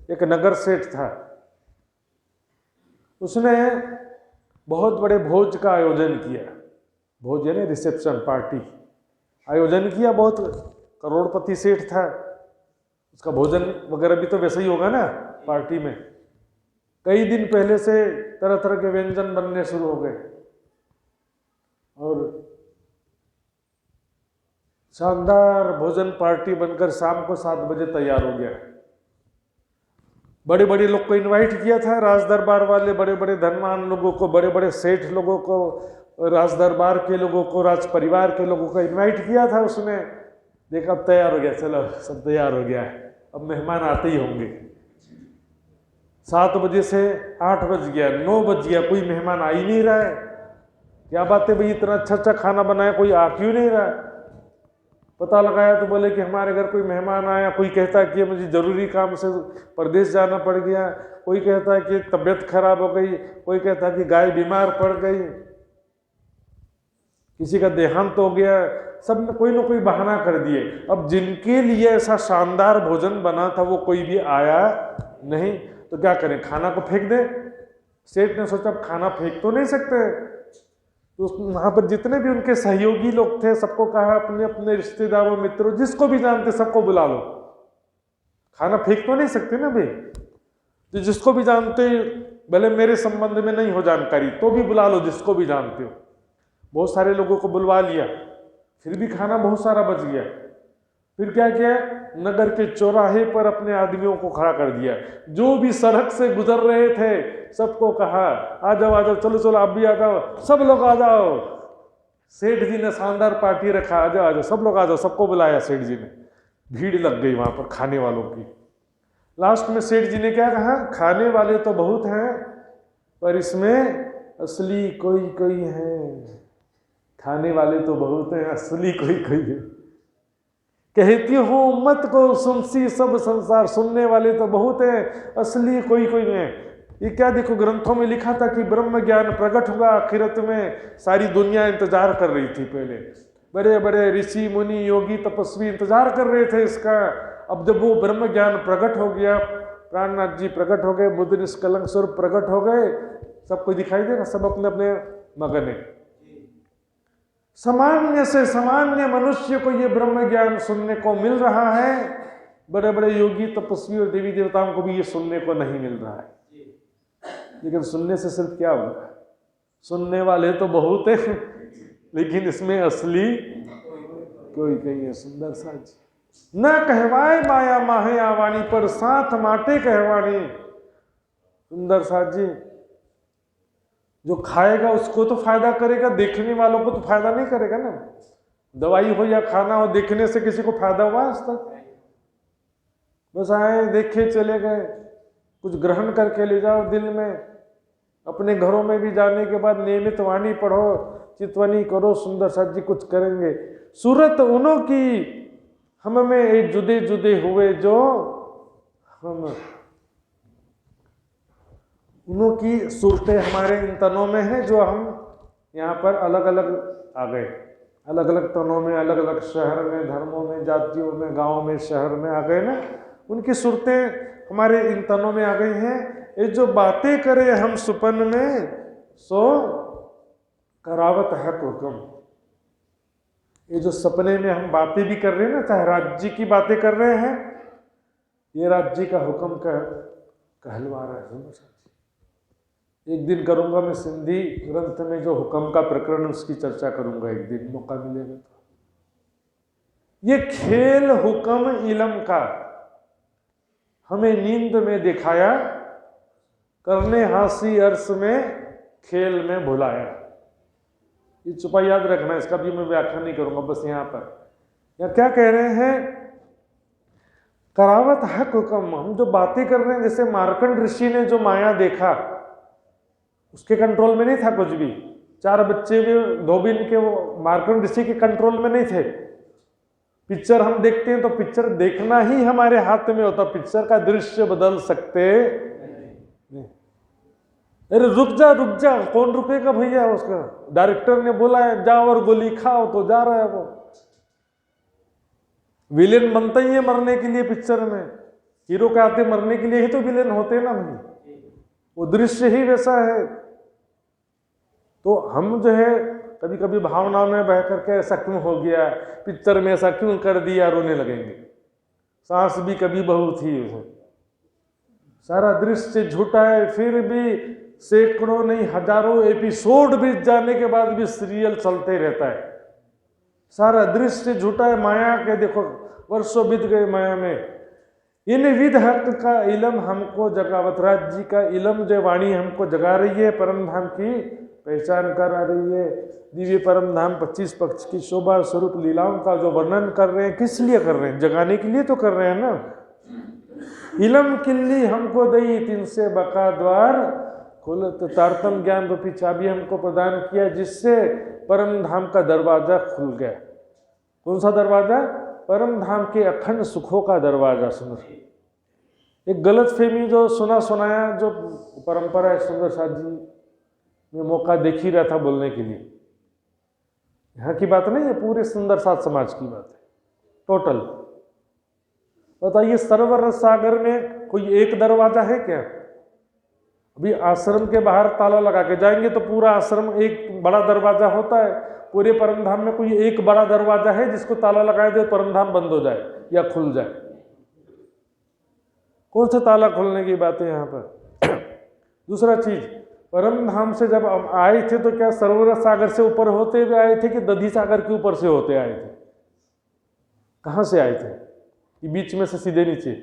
एक नगर सेठ था, उसने बहुत बड़े भोज का आयोजन किया, भोज यानी रिसेप्शन पार्टी आयोजन किया, बहुत करोड़पति सेठ था, उसका भोजन वगैरह भी तो वैसे ही होगा ना पार्टी में। कई दिन पहले से तरह तरह के व्यंजन बनने शुरू हो गए और शानदार भोजन पार्टी बनकर शाम को 7 बजे तैयार हो गया। बड़े बड़े लोग को इनवाइट किया था, राज दरबार वाले, बड़े बड़े धनवान लोगों को, बड़े बड़े सेठ लोगों को, राज दरबार के लोगों को, राज परिवार के लोगों को इनवाइट किया था उसने। देखा अब तैयार हो गया, चलो सब तैयार हो गया है, अब मेहमान आते ही होंगे। 7 बजे से 8 बज गया, 9 बज गया, कोई मेहमान आ ही नहीं रहा है। क्या बात है भाई, इतना अच्छा अच्छा खाना बनाया, कोई आ क्यों नहीं रहा है? पता लगाया तो बोले कि हमारे घर कोई मेहमान आया। कोई कहता है कि मुझे ज़रूरी काम से प्रदेश जाना पड़ गया, कोई कहता है कि तबीयत खराब हो गई, कोई कहता है कि गाय बीमार पड़ गई, किसी का देहांत हो गया, सब ने कोई ना कोई बहाना कर दिए। अब जिनके लिए ऐसा शानदार भोजन बना था वो कोई भी आया नहीं, तो क्या करें, खाना को फेंक दे। सेठ ने सोचा अब खाना फेंक तो नहीं सकते, तो वहाँ पर जितने भी उनके सहयोगी लोग थे सबको कहा अपने अपने रिश्तेदारों मित्रों जिसको भी जानते सबको बुला लो, खाना फेंक तो नहीं सकते ना भाई, तो जिसको भी जानते, भले मेरे संबंध में नहीं हो जानकारी तो भी बुला लो जिसको भी जानते हो। बहुत सारे लोगों को बुलवा लिया, फिर भी खाना बहुत सारा बच गया। फिर क्या किया, नगर के चौराहे पर अपने आदमियों को खड़ा कर दिया, जो भी सड़क से गुजर रहे थे सबको कहा आ जाओ, चलो चलो आप भी आ जाओ, सब लोग आ जाओ। सेठ जी ने शानदार पार्टी रखा, आ जाओ सब लोग आ जाओ, सबको बुलाया सेठ जी ने। भीड़ लग गई वहां पर खाने वालों की। लास्ट में सेठ जी ने क्या कहा, खाने वाले तो बहुत हैं पर इसमें असली कोई कोई है। खाने वाले तो बहुत हैं, असली कोई कोई है। कहती हूँ उम्मत को सुनसी सब संसार, सुनने वाले तो बहुत हैं, असली कोई कोई है। ये क्या देखो, ग्रंथों में लिखा था कि ब्रह्म ज्ञान प्रकट होगा आखिरत में। सारी दुनिया इंतजार कर रही थी, पहले बड़े बड़े ऋषि मुनि योगी तपस्वी इंतजार कर रहे थे इसका। अब जब वो ब्रह्म ज्ञान प्रकट हो गया, प्राणनाथ जी प्रकट हो गए, बुद्ध निष्कलंक स्वरूप प्रकट हो गए, सबको दिखाई दे ना, सब अपने अपने मगन है। सामान्य से सामान्य मनुष्य को ये ब्रह्म ज्ञान सुनने को मिल रहा है, बड़े बड़े योगी तपस्वी और देवी देवताओं को भी ये सुनने को नहीं मिल रहा है। लेकिन सुनने से सिर्फ क्या होगा, सुनने वाले तो बहुत है लेकिन इसमें असली कोई कहीं है। सुंदर सा जी, न कहवाए माया माहे आवाणी पर साथ माटे कहवाणी। सुंदर सा जी, जो खाएगा उसको तो फायदा करेगा, देखने वालों को तो फायदा नहीं करेगा ना। दवाई हो या खाना हो, देखने से किसी को फायदा हुआ आज तक? बस आए, देखे, चले गए। कुछ ग्रहण करके ले जाओ दिल में। अपने घरों में भी जाने के बाद नियमित वाणी पढ़ो, चितवनी करो, सुंदर साथ जी कुछ करेंगे। सूरत उन्हों की हम में ये जुदे जुदे हुए जो हम, उन्हों की सूरतें हमारे इन तनों में हैं जो हम यहाँ पर अलग अलग आ गए, अलग अलग तनों में, अलग अलग शहर में, धर्मों में, जातियों में, गाँव में, शहर में आ गए ना। उनकी सूरतें हमारे इन तनों में आ गई हैं। ये जो बातें करे हम सुपन में, सो करावत है हुक्म। ये जो सपने में हम बातें भी कर रहे हैं ना, चाहे राज्य की बातें कर रहे हैं, ये राज्य का हुक्म का कहलवा रहा है। एक दिन करूंगा मैं सिंधी ग्रंथ में जो हुक्म का प्रकरण, उसकी चर्चा करूंगा एक दिन, मौका मिलेगा तो। ये खेल हुक्म इलम का हमें नींद में दिखाया, करने हासी अर्श में खेल में भुलाया। ये चुपा याद रखना, इसका भी मैं व्याख्या नहीं करूंगा। बस यहाँ पर यहाँ क्या कह रहे हैं, करावत हक हुक्म। हम जो बातें कर रहे हैं, जैसे मार्कंड ऋषि ने जो माया देखा, उसके कंट्रोल में नहीं था कुछ भी। 4 बच्चे भी धोबिन के, वो मार्कंड ऋषि के कंट्रोल में नहीं थे। पिक्चर हम देखते हैं तो पिक्चर देखना ही हमारे हाथ में होता, पिक्चर का दृश्य बदल सकते नहीं। अरे रुक जा, कौन रुकेगा भैया? उसका डायरेक्टर ने बोला है जाओ और गोली खाओ, तो जा रहा है वो। विलेन बनता ही है मरने के लिए पिक्चर में, हीरो के आते मरने के लिए ही तो विलेन होते ना भाई, वो दृश्य ही वैसा है। तो हम जो है कभी कभी भावनाओं में बह करके ऐसा क्यों हो गया, पिक्चर में ऐसा क्यों कर दिया, रोने लगेंगे। सास भी कभी बहू थी, उसे सारा दृश्य झूठा है, फिर भी सैकड़ों नहीं हजारों एपिसोड बीत जाने के बाद भी सीरियल चलते रहता है। सारा दृश्य झूठा है, माया के देखो वर्षों बीत गए माया में। इन विध हक का इलम हमको जगावत, राज्य का इलम जो वाणी हमको जगा रही है, परम धाम की पहचान करा रही है। दिव्य परम धाम 25 पक्ष की शोभा स्वरूप लीलाओं का जो वर्णन कर रहे हैं, किस लिए कर रहे हैं? जगाने के लिए तो कर रहे हैं ना। इलम किल्ली हमको दई, 3 से बका द्वार खुलत, तारतम ज्ञान रूपी चाबी हमको प्रदान किया, जिससे परम धाम का दरवाजा खुल गया। कौन सा दरवाजा? परम धाम के अखंड सुखों का दरवाजा। सुनो, एक गलत फहमी जो सुनाया, जो परंपरा है, सुंदर साथ जी में मौका देख ही रहा था बोलने के लिए। यहाँ की बात नहीं है, पूरे सुंदर साथ समाज की बात है, टोटल। बताइए, सरोवर सागर में कोई एक दरवाजा है क्या? अभी आश्रम के बाहर ताला लगा के जाएंगे तो पूरा आश्रम एक बड़ा दरवाजा होता है। पूरे परमधाम में कोई एक बड़ा दरवाजा है जिसको ताला लगाए दे परमधाम बंद हो जाए या खुल जाए? कौन सा ताला खोलने की बात है यहाँ पर? दूसरा चीज, परमधाम से जब आए थे तो क्या सरोवर सागर से ऊपर होते हुए आए थे कि दधी सागर के ऊपर से होते आए थे? कहाँ से आए थे? ये बीच में से सीधे नीचे।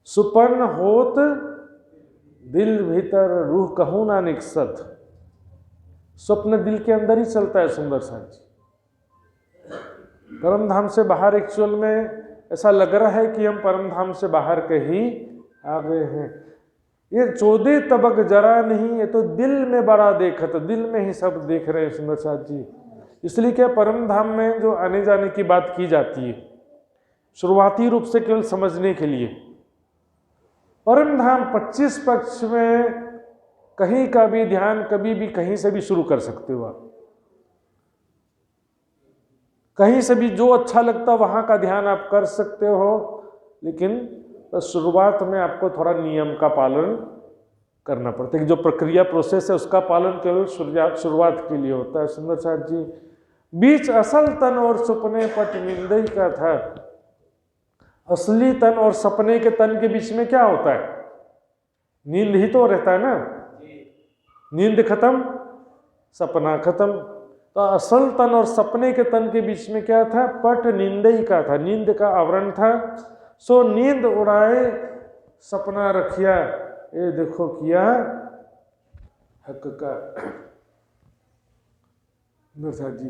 सुपन होत दिल भीतर, रूह कहूं ना निकसत। स्वप्न दिल के अंदर ही चलता है, सुंदर साथ जी। परमधाम से बाहर एक्चुअल में ऐसा लग रहा है कि हम परमधाम से बाहर के ही आ गए हैं। ये 14 तबक जरा नहीं, ये तो दिल में बड़ा देखत, दिल में ही सब देख रहे हैं, सुंदर साथ जी। इसलिए क्या परमधाम में जो आने जाने की बात की जाती है, शुरुआती रूप से केवल समझने के लिए, परमधाम 25 पक्ष में कहीं का भी ध्यान कभी भी कहीं से भी शुरू कर सकते हो आप। कहीं से भी जो अच्छा लगता वहां का ध्यान आप कर सकते हो, लेकिन बस शुरुआत में आपको थोड़ा नियम का पालन करना पड़ता है। जो प्रक्रिया प्रोसेस है उसका पालन केवल शुरुआत के लिए होता है, सुंदर साथ जी। बीच असल तन और सपने पट निंदई का था। असली तन और सपने के तन के बीच में क्या होता है? नींद ही तो रहता है ना। नींद खत्म, सपना खत्म। तो असल तन और सपने के तन के बीच में क्या था? पट निंदई का था, नींद का आवरण था। सो नींद उड़ाए सपना रखिया, ये देखो किया हक का। नरसा जी,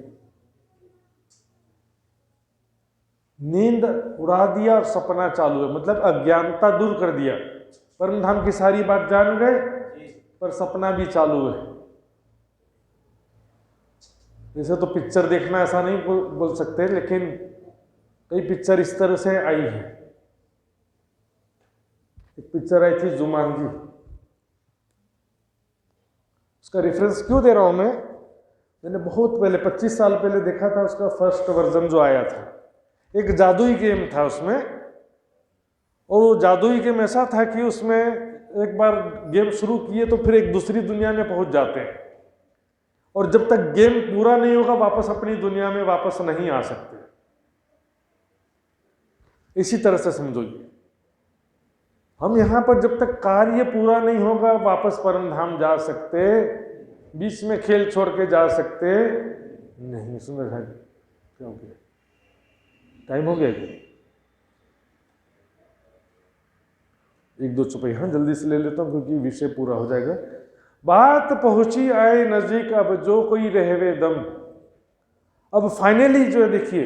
नींद उड़ा दिया और सपना चालू है, मतलब अज्ञानता दूर कर दिया। परम धाम की सारी बात जान गए पर सपना भी चालू है। जैसे तो पिक्चर देखना ऐसा नहीं बोल सकते, लेकिन कई पिक्चर इस तरह से आई है। एक पिक्चर आई थी जुमानजी, उसका रेफरेंस क्यों दे रहा हूं मैंने बहुत पहले 25 साल पहले देखा था उसका फर्स्ट वर्जन जो आया था। एक जादुई गेम था उसमें, और वो जादुई गेम ऐसा था कि उसमें एक बार गेम शुरू किए तो फिर एक दूसरी दुनिया में पहुंच जाते हैं, और जब तक गेम पूरा नहीं होगा वापस अपनी दुनिया में वापस नहीं आ सकते। इसी तरह से समझो, हम यहां पर जब तक कार्य पूरा नहीं होगा वापस परम धाम जा सकते, बीच में खेल छोड़ के जा सकते नहीं। सुंदर है क्योंकि टाइम हो गया क्या? एक दो चुपई हाँ जल्दी से ले लेता हूं क्योंकि विषय पूरा हो जाएगा। बात पहुंची आए नजीक, अब जो कोई रहवे दम। अब फाइनली जो है देखिए,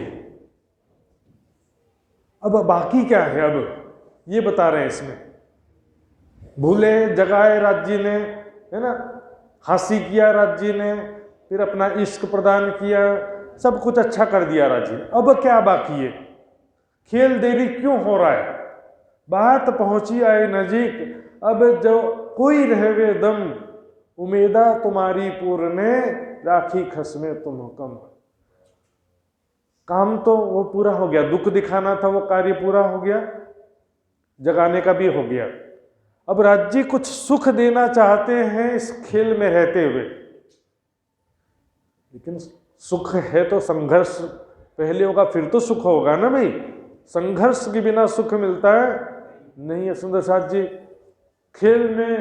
अब बाकी क्या है, अब ये बता रहे हैं इसमें। भूले जगाए राज्य ने, है ना, हासी किया राज्य ने, फिर अपना इश्क प्रदान किया, सब कुछ अच्छा कर दिया राज्य ने। अब क्या बाकी है? खेल देरी क्यों हो रहा है? बात पहुंची आए नजीक, अब जो कोई रहवे दम, उम्मीदा तुम्हारी पूरने, राखी खसमे तुम हुक्म। काम तो वो पूरा हो गया, दुख दिखाना था वो कार्य पूरा हो गया, जगाने का भी हो गया। अब राज्य कुछ सुख देना चाहते हैं इस खेल में रहते हुए, लेकिन सुख है तो संघर्ष पहले होगा फिर तो सुख होगा ना भाई। संघर्ष के बिना सुख मिलता है नहीं है। सुंदर साथ जी, खेल में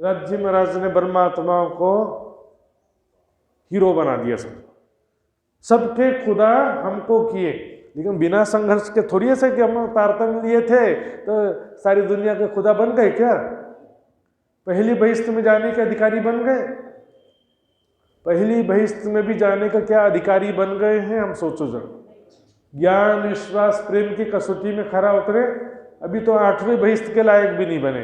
राज्य महाराज ने परमात्मा को हीरो बना दिया, सबके खुदा हमको किए, लेकिन बिना संघर्ष के थोड़ी ऐसे कि हम तारतम्य लिए थे तो सारी दुनिया के खुदा बन गए क्या? पहली बहिश्त में जाने के अधिकारी बन गए? पहली बहिश्त में भी जाने का क्या अधिकारी बन गए हैं हम सोचो जरा। ज्ञान विश्वास प्रेम की कसौटी में खरा उतरे, अभी तो 8वीं बहिश्त के लायक भी नहीं बने।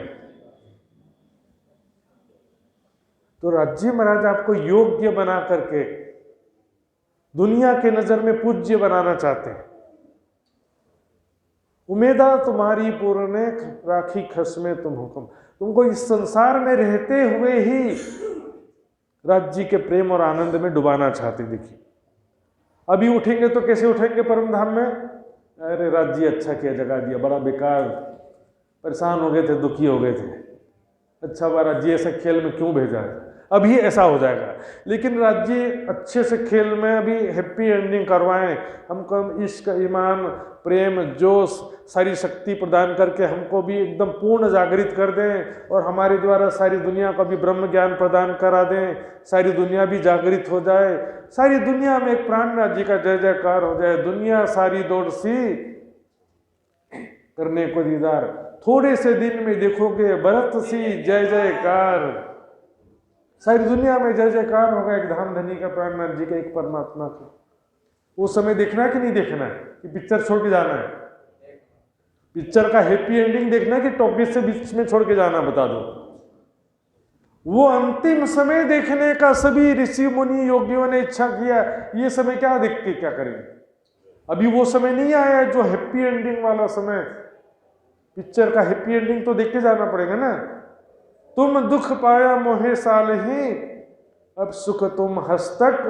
तो राज्य महाराज आपको योग्य बना करके दुनिया के नजर में पूज्य बनाना चाहते हैं। उम्मीदा तुम्हारी पूरने, राखी खसमे तुम हुक्म। तुमको इस संसार में रहते हुए ही राज्य के प्रेम और आनंद में डुबाना चाहते। देखिए अभी उठेंगे तो कैसे उठेंगे परम धाम में? अरे राज्य अच्छा किया, जगा दिया, बड़ा बेकार, परेशान हो गए थे, दुखी हो गए थे, अच्छा हुआ राज्य ऐसे खेल में क्यों भेजा है, अभी ऐसा हो जाएगा। लेकिन राज्य अच्छे से खेल में अभी हैप्पी एंडिंग करवाएं, हमको इश्क ईमान प्रेम जोश सारी शक्ति प्रदान करके हमको भी एकदम पूर्ण जागृत कर दें, और हमारे द्वारा सारी दुनिया को भी ब्रह्म ज्ञान प्रदान करा दें, सारी दुनिया भी जागृत हो जाए, सारी दुनिया में एक प्राण राज्य का जय जयकार हो जाए, दुनिया सारी दौड़ सी करने को दीदार, थोड़े से दिन में देखोगे भरत सी जय जयकार, सारी दुनिया में जय जयकार होगा एक धाम धनी का, प्राणनाथ जी का, एक परमात्मा का। वो समय देखना है कि नहीं देखना है कि पिक्चर छोड़ के जाना है? पिक्चर का हैप्पी एंडिंग देखना है कि टॉकीज से बीच में छोड़ के जाना, बता दो। वो अंतिम समय देखने का सभी ऋषि मुनि योगियों ने इच्छा किया, ये समय क्या देख के क्या करेंगे? अभी वो समय नहीं आया जो हैप्पी एंडिंग वाला समय। पिक्चर का हैप्पी एंडिंग तो देख के जाना पड़ेगा ना। तुम दुख पाया मोहे साल ही, अब सुख तुम हस्तक,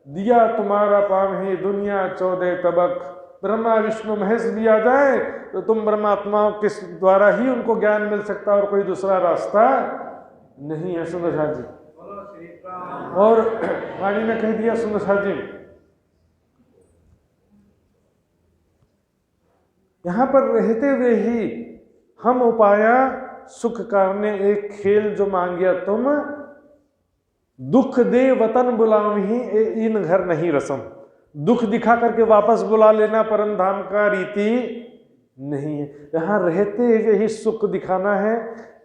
दिया तुम्हारा पाम ही दुनिया 14 तबक। ब्रह्मा विष्णु महेश भी आ जाए तो तुम परमात्मा के द्वारा ही उनको ज्ञान मिल सकता है, और कोई दूसरा रास्ता नहीं है। सुंदर साथ जी, और वाणी में कह दिया सुंदर साथ जी, यहां पर रहते हुए ही हम उपाया सुख करने, एक खेल जो मांगिया तुम, दुख दे वतन बुलावही इन घर नहीं रसम। दुख दिखा करके वापस बुला लेना परम धाम का रीति नहीं है, यहां रहते हुए ही सुख दिखाना है।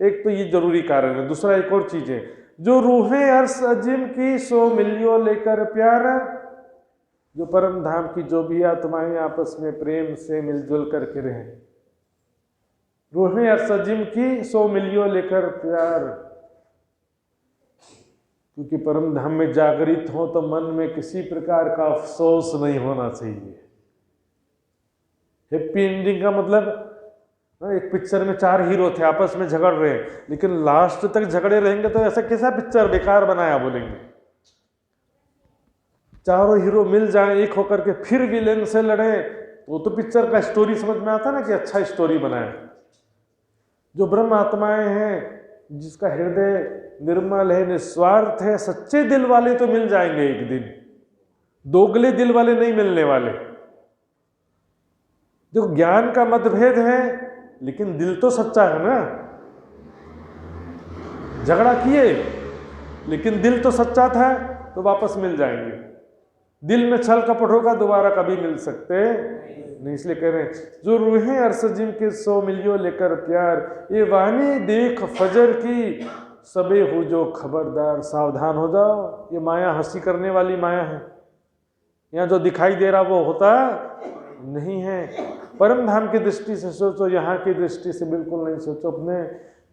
एक तो ये जरूरी कारण है। दूसरा एक और चीज है, जो रूहें अर्श अजिम की सो मिलियो लेकर प्यार, जो परम धाम की जो भी आत्माएं आपस में प्रेम से मिलजुल करके रहें। रूहें अर्सजिम की सो मिलियो लेकर प्यार, क्योंकि परम धाम में जागृत हो तो मन में किसी प्रकार का अफसोस नहीं होना चाहिए। हैप्पी एंडिंग का मतलब, एक पिक्चर में 4 हीरो थे, आपस में झगड़ रहे हैं, लेकिन लास्ट तक झगड़े रहेंगे तो ऐसा कैसा पिक्चर बेकार बनाया बोलेंगे। चारों हीरो मिल जाएं एक होकर के फिर विलेन से लड़े, वो तो पिक्चर का स्टोरी समझ में आता ना कि अच्छा स्टोरी बनाया। जो ब्रह्म आत्माएं हैं, जिसका हृदय निर्मल है, निस्वार्थ है, सच्चे दिल वाले तो मिल जाएंगे एक दिन, दोगले दिल वाले नहीं मिलने वाले। जो ज्ञान का मतभेद है लेकिन दिल तो सच्चा है ना, झगड़ा किए लेकिन दिल तो सच्चा था, तो वापस मिल जाएंगे। दिल में छल कपट होगा दोबारा कभी मिल सकते नहीं, इसलिए कह रहे हैं जो रूहें अर्सजिम के सो मिलियो लेकर प्यार, ये वाणी देख फजर की सबे हो जो खबरदार। सावधान हो जाओ, ये माया हंसी करने वाली माया है। यहाँ जो दिखाई दे रहा वो होता नहीं है। परम धाम की दृष्टि से सोचो, यहाँ की दृष्टि से बिल्कुल नहीं सोचो। अपने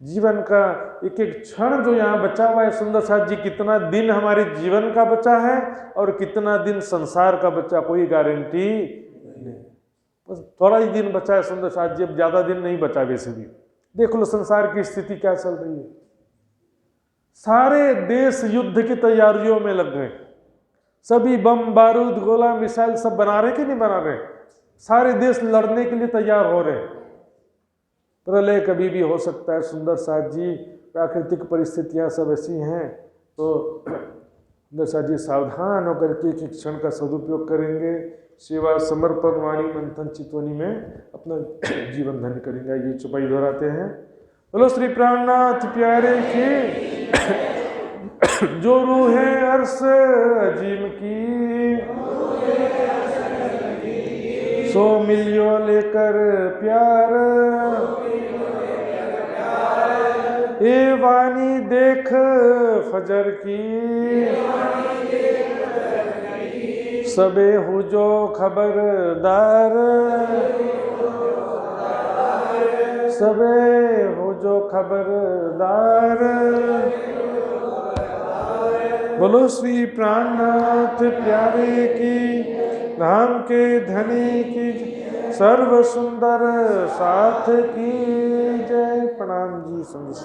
जीवन का एक एक क्षण जो यहाँ बचा हुआ है, सुंदर साथ जी, कितना दिन हमारे जीवन का बचा है और कितना दिन संसार का बचा, कोई गारंटी नहीं। बस थोड़ा ही दिन बचा है सुंदर साथ जी, अब ज्यादा दिन नहीं बचा। वैसे भी देख लो संसार की स्थिति क्या चल रही है। सारे देश युद्ध की तैयारियों में लग गए, सभी बम बारूद गोला मिसाइल सब बना रहे कि नहीं बना रहे, सारे देश लड़ने के लिए तैयार हो रहे। प्रलय कभी भी हो सकता है सुंदर साथ जी, प्राकृतिक परिस्थितियां सब ऐसी हैं, तो सुंदर साथ जी सावधान होकर के एक क्षण का सदुपयोग करेंगे। सेवा समर्पण वाणी मंथन चितवनी में अपना जीवन धन्य करेंगे। ये चुपाई दोहराते हैं। बोलो श्री प्राणनाथ प्यारे की जो रूहें अर्श अजीम की सो मिलियो लेकर प्यार, ये वाणी देख फजर की सबे हो जो खबरदार, सबे हो जो खबरदार। बोलो श्री प्राणनाथ प्यारे की, धाम के धनी की, सर्व सुंदर साथ की जय। प्रणाम जी संदेश।